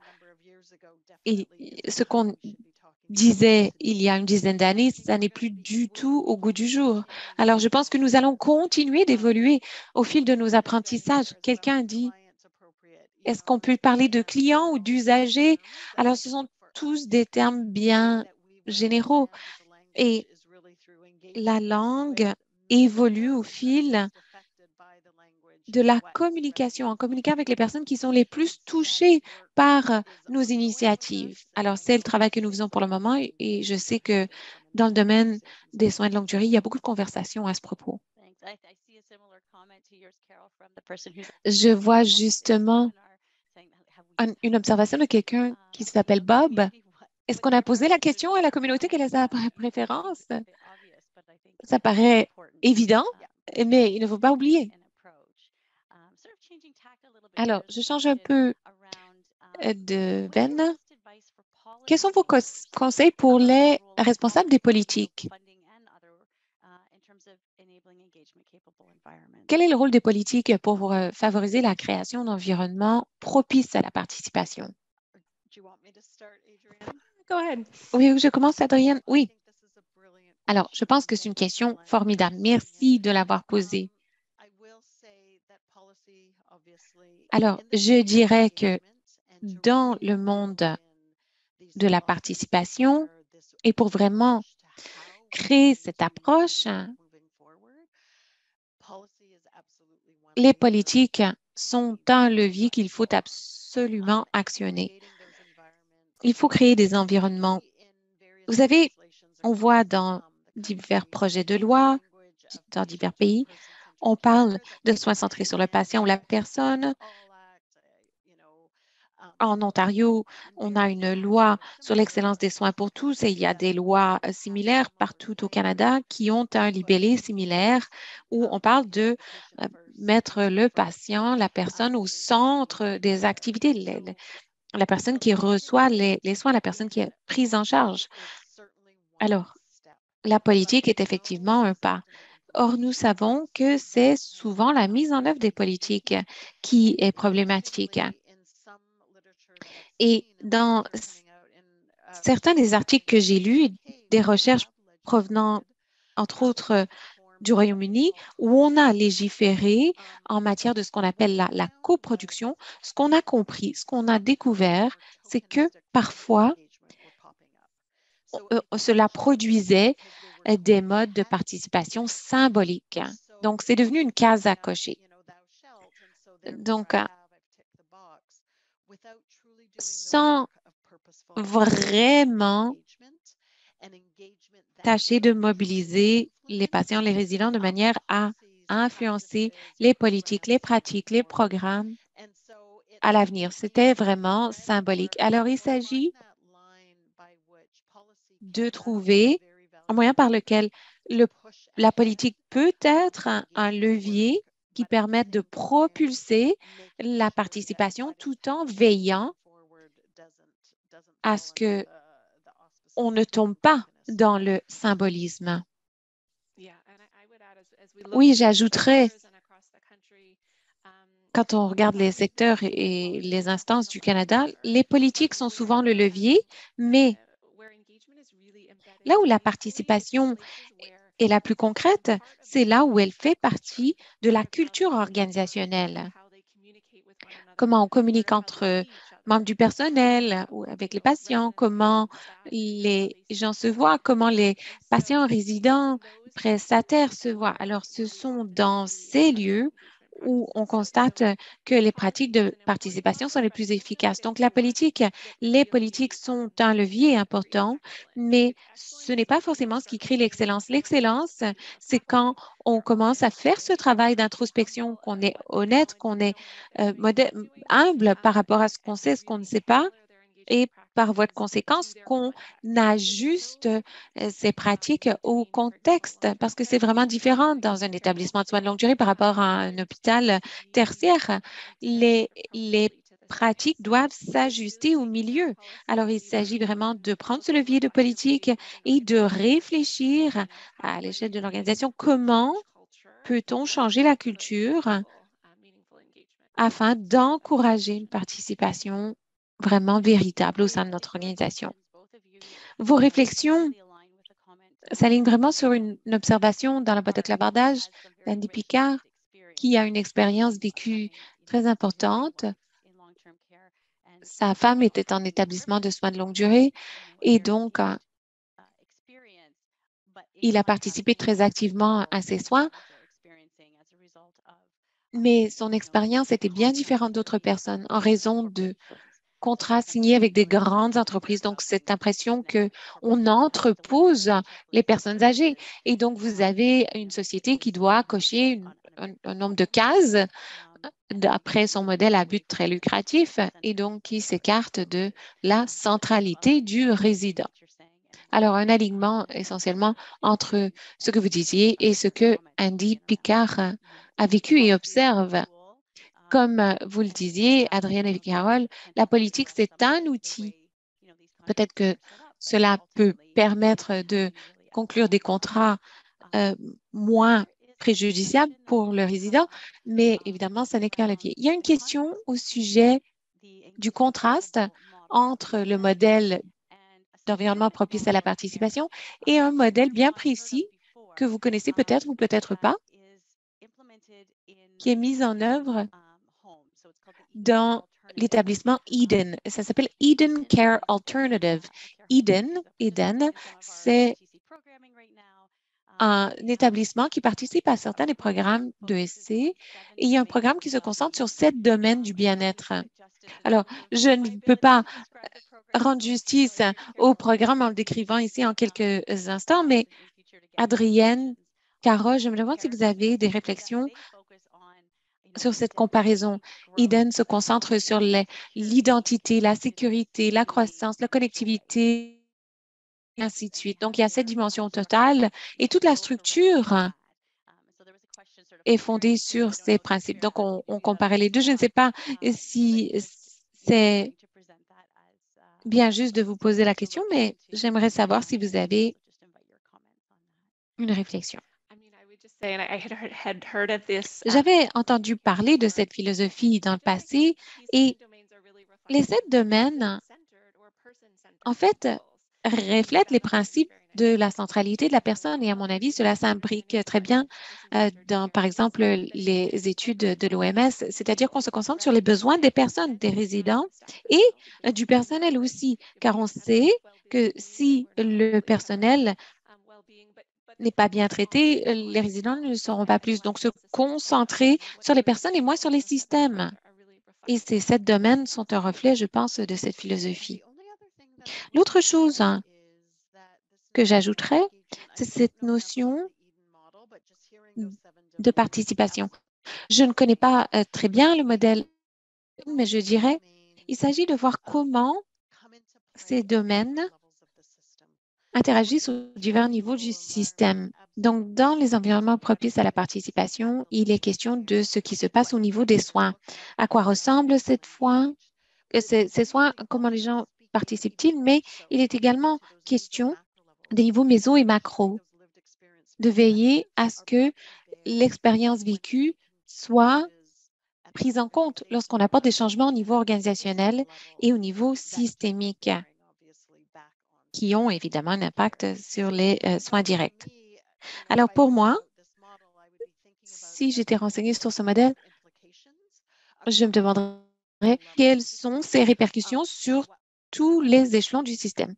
et ce qu'on disait il y a une dizaine d'années, ça n'est plus du tout au goût du jour. Alors, je pense que nous allons continuer d'évoluer au fil de nos apprentissages. Quelqu'un dit, est-ce qu'on peut parler de clients ou d'usagers? Alors, ce sont tous des termes bien généraux et la langue évolue au fil de la communication, en communiquant avec les personnes qui sont les plus touchées par nos initiatives. Alors, c'est le travail que nous faisons pour le moment et je sais que dans le domaine des soins de longue durée, il y a beaucoup de conversations à ce propos. Je vois justement une observation de quelqu'un qui s'appelle Bob. Est-ce qu'on a posé la question à la communauté quelle est sa préférence? Ça paraît évident, mais il ne faut pas oublier. Alors, je change un peu de veine. Quels sont vos conseils pour les responsables des politiques? Quel est le rôle des politiques pour favoriser la création d'environnements propices à la participation? Oui, je commence, Adrienne. Oui. Alors, je pense que c'est une question formidable. Merci de l'avoir posée. Alors, je dirais que dans le monde de la participation, et pour vraiment créer cette approche, les politiques sont un levier qu'il faut absolument actionner. Il faut créer des environnements. Vous savez, on voit dans divers projets de loi, dans divers pays, on parle de soins centrés sur le patient ou la personne. En Ontario, on a une loi sur l'excellence des soins pour tous et il y a des lois similaires partout au Canada qui ont un libellé similaire où on parle de mettre le patient, la personne au centre des activités, la personne qui reçoit les soins, la personne qui est prise en charge. Alors, la politique est effectivement un pas. Or, nous savons que c'est souvent la mise en œuvre des politiques qui est problématique. Et dans certains des articles que j'ai lus, des recherches provenant, entre autres, du Royaume-Uni, où on a légiféré en matière de ce qu'on appelle la coproduction, ce qu'on a compris, ce qu'on a découvert, c'est que parfois, cela produisait des modes de participation symboliques. Donc, c'est devenu une case à cocher. Donc, sans vraiment tâcher de mobiliser les patients, les résidents de manière à influencer les politiques, les pratiques, les programmes à l'avenir. C'était vraiment symbolique. Alors, il s'agit de trouver un moyen par lequel la politique peut être un levier qui permette de propulser la participation tout en veillant à ce que on ne tombe pas dans le symbolisme. Oui, j'ajouterais, quand on regarde les secteurs et les instances du Canada, les politiques sont souvent le levier, mais là où la participation est la plus concrète, c'est là où elle fait partie de la culture organisationnelle. Comment on communique entre membres du personnel ou avec les patients, comment les gens se voient, comment les patients résidents, prestataires se voient. Alors, ce sont dans ces lieux où on constate que les pratiques de participation sont les plus efficaces. Donc, les politiques sont un levier important, mais ce n'est pas forcément ce qui crée l'excellence. L'excellence, c'est quand on commence à faire ce travail d'introspection, qu'on est honnête, qu'on est humble par rapport à ce qu'on sait, ce qu'on ne sait pas, et par voie de conséquence, qu'on ajuste ces pratiques au contexte, parce que c'est vraiment différent dans un établissement de soins de longue durée par rapport à un hôpital tertiaire. Les pratiques doivent s'ajuster au milieu. Alors, il s'agit vraiment de prendre ce levier de politique et de réfléchir à l'échelle de l'organisation comment peut-on changer la culture afin d'encourager une participation vraiment véritable au sein de notre organisation. Vos réflexions s'alignent vraiment sur une observation dans la boîte de clavardage d'Andy Picard, qui a une expérience vécue très importante. Sa femme était en établissement de soins de longue durée et donc il a participé très activement à ces soins, mais son expérience était bien différente d'autres personnes en raison de contrats signés avec des grandes entreprises. Donc, cette impression qu'on entrepose les personnes âgées. Et donc, vous avez une société qui doit cocher un nombre de cases d'après son modèle à but très lucratif et donc qui s'écarte de la centralité du résident. Alors, un alignement essentiellement entre ce que vous disiez et ce que Andy Picard a vécu et observe. Comme vous le disiez, Adrienne et Carole, la politique, c'est un outil. Peut-être que cela peut permettre de conclure des contrats moins préjudiciables pour le résident, mais évidemment, ce n'est qu'un levier. Il y a une question au sujet du contraste entre le modèle d'environnement propice à la participation et un modèle bien précis que vous connaissez peut-être ou peut-être pas, qui est mis en œuvre dans l'établissement Eden. Ça s'appelle Eden Care Alternative. Eden, c'est un établissement qui participe à certains des programmes d'ESC et il y a un programme qui se concentre sur 7 domaines du bien-être. Alors, je ne peux pas rendre justice au programme en le décrivant ici en quelques instants, mais Adrienne, Carole, je me demande si vous avez des réflexions sur cette comparaison. Eden se concentre sur l'identité, la sécurité, la croissance, la connectivité, et ainsi de suite. Donc, il y a cette dimension totale et toute la structure est fondée sur ces principes. Donc, on comparait les deux. Je ne sais pas si c'est bien juste de vous poser la question, mais j'aimerais savoir si vous avez une réflexion. J'avais entendu parler de cette philosophie dans le passé et les 7 domaines, en fait, reflètent les principes de la centralité de la personne et à mon avis, cela s'imbrique très bien dans, par exemple, les études de l'OMS, c'est-à-dire qu'on se concentre sur les besoins des personnes, des résidents et du personnel aussi, car on sait que si le personnel n'est pas bien traité, les résidents ne le seront pas plus. Donc, se concentrer sur les personnes et moins sur les systèmes. Et ces 7 domaines sont un reflet, je pense, de cette philosophie. L'autre chose que j'ajouterais, c'est cette notion de participation. Je ne connais pas très bien le modèle, mais je dirais, il s'agit de voir comment ces domaines interagissent aux divers niveaux du système. Donc, dans les environnements propices à la participation, il est question de ce qui se passe au niveau des soins. À quoi ressemblent ces soins, comment les gens participent-ils, mais il est également question des niveaux méso et macro, de veiller à ce que l'expérience vécue soit prise en compte lorsqu'on apporte des changements au niveau organisationnel et au niveau systémique qui ont évidemment un impact sur les soins directs. Alors pour moi, si j'étais renseignée sur ce modèle, je me demanderais quelles sont ses répercussions sur tous les échelons du système.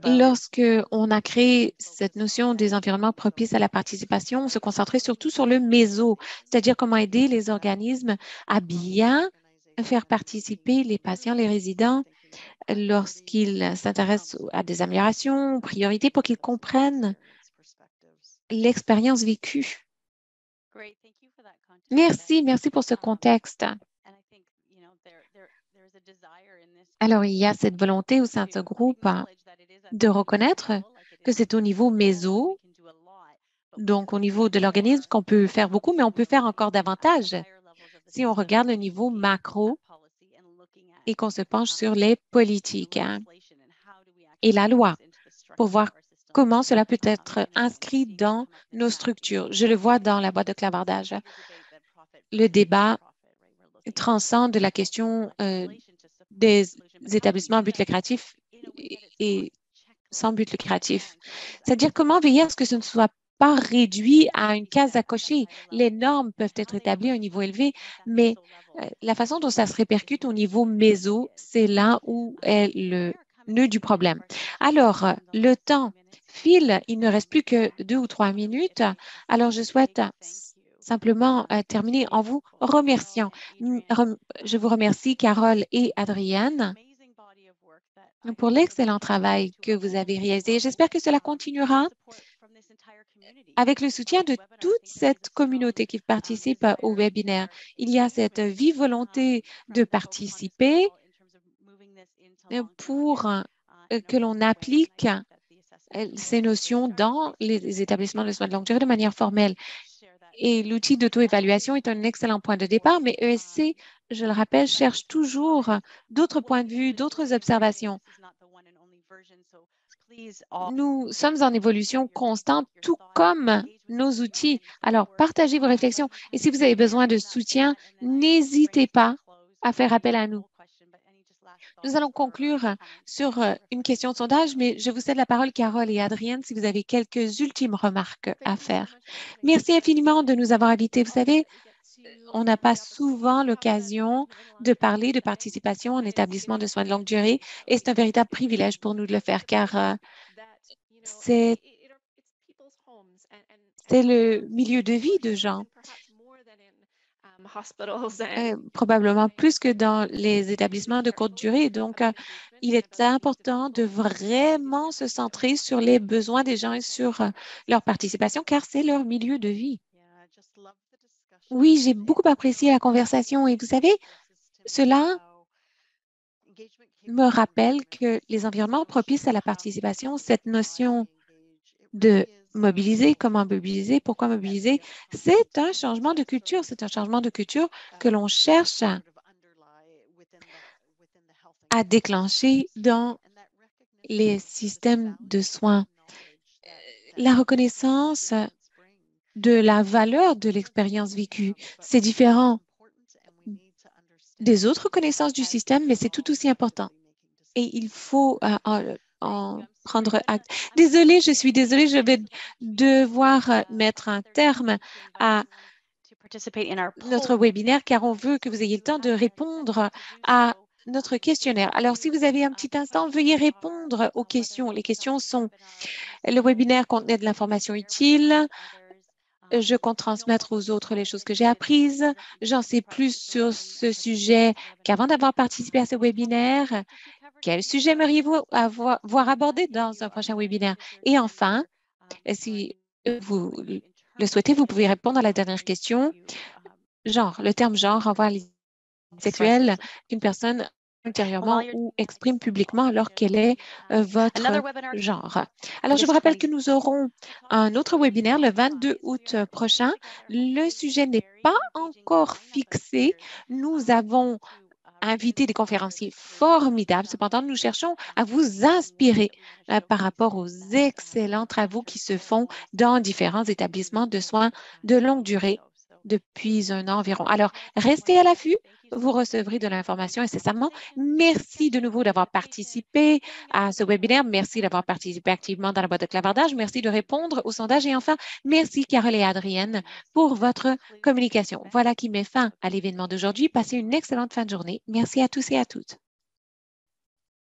Lorsque on a créé cette notion des environnements propices à la participation, on se concentrait surtout sur le méso, c'est-à-dire comment aider les organismes à bien faire participer les patients, les résidents, lorsqu'ils s'intéressent à des améliorations, aux priorités, pour qu'ils comprennent l'expérience vécue. Merci pour ce contexte. Alors, il y a cette volonté au sein de ce groupe de reconnaître que c'est au niveau méso, donc au niveau de l'organisme, qu'on peut faire beaucoup, mais on peut faire encore davantage si on regarde le niveau macro et qu'on se penche sur les politiques et la loi pour voir comment cela peut être inscrit dans nos structures. Je le vois dans la boîte de clavardage. Le débat transcende la question des établissements à but lucratif et sans but lucratif. C'est-à-dire comment veiller à ce que ce ne soit pas réduit à une case à cocher. Les normes peuvent être établies à un niveau élevé, mais la façon dont ça se répercute au niveau méso, c'est là où est le nœud du problème. Alors, le temps file, il ne reste plus que 2 ou 3 minutes. Alors, je souhaite simplement terminer en vous remerciant. Je vous remercie, Carole et Adrienne, pour l'excellent travail que vous avez réalisé. J'espère que cela continuera avec le soutien de toute cette communauté qui participe au webinaire. Il y a cette vive volonté de participer pour que l'on applique ces notions dans les établissements de soins de longue durée de manière formelle. Et l'outil d'auto-évaluation est un excellent point de départ, mais ESC, je le rappelle, cherche toujours d'autres points de vue, d'autres observations. Nous sommes en évolution constante, tout comme nos outils. Alors, partagez vos réflexions. Et si vous avez besoin de soutien, n'hésitez pas à faire appel à nous. Nous allons conclure sur une question de sondage, mais je vous cède la parole, Carole et Adrienne, si vous avez quelques ultimes remarques à faire. Merci infiniment de nous avoir invités. Vous savez, on n'a pas souvent l'occasion de parler de participation en établissement de soins de longue durée et c'est un véritable privilège pour nous de le faire car c'est le milieu de vie de gens. probablement plus que dans les établissements de courte durée. Donc, il est important de vraiment se centrer sur les besoins des gens et sur leur participation, car c'est leur milieu de vie. Oui, j'ai beaucoup apprécié la conversation et vous savez, cela me rappelle que les environnements propices à la participation, cette notion de mobiliser, comment mobiliser, pourquoi mobiliser, c'est un changement de culture. C'est un changement de culture que l'on cherche à déclencher dans les systèmes de soins. La reconnaissance de la valeur de l'expérience vécue, c'est différent des autres connaissances du système, mais c'est tout aussi important. Et il faut en prendre acte. Désolée, je suis désolée, je vais devoir mettre un terme à notre webinaire car on veut que vous ayez le temps de répondre à notre questionnaire. Alors, si vous avez un petit instant, veuillez répondre aux questions. Les questions sont, le webinaire contenait de l'information utile. Je compte transmettre aux autres les choses que j'ai apprises. J'en sais plus sur ce sujet qu'avant d'avoir participé à ce webinaire. Quel sujet aimeriez-vous voir abordé dans un prochain webinaire? Et enfin, si vous le souhaitez, vous pouvez répondre à la dernière question. Genre, le terme genre renvoie à l'identité sexuelle qu'une personne intérieurement ou exprime publiquement alors qu'elle est votre genre. Alors, je vous rappelle que nous aurons un autre webinaire le 22 août prochain. Le sujet n'est pas encore fixé. Nous avons invité des conférenciers formidables. Cependant, nous cherchons à vous inspirer par rapport aux excellents travaux qui se font dans différents établissements de soins de longue durée depuis un an environ. Alors, restez à l'affût. Vous recevrez de l'information incessamment. Merci de nouveau d'avoir participé à ce webinaire. Merci d'avoir participé activement dans la boîte de clavardage. Merci de répondre au sondage. Et enfin, merci Carole et Adrienne pour votre communication. Voilà qui met fin à l'événement d'aujourd'hui. Passez une excellente fin de journée. Merci à tous et à toutes.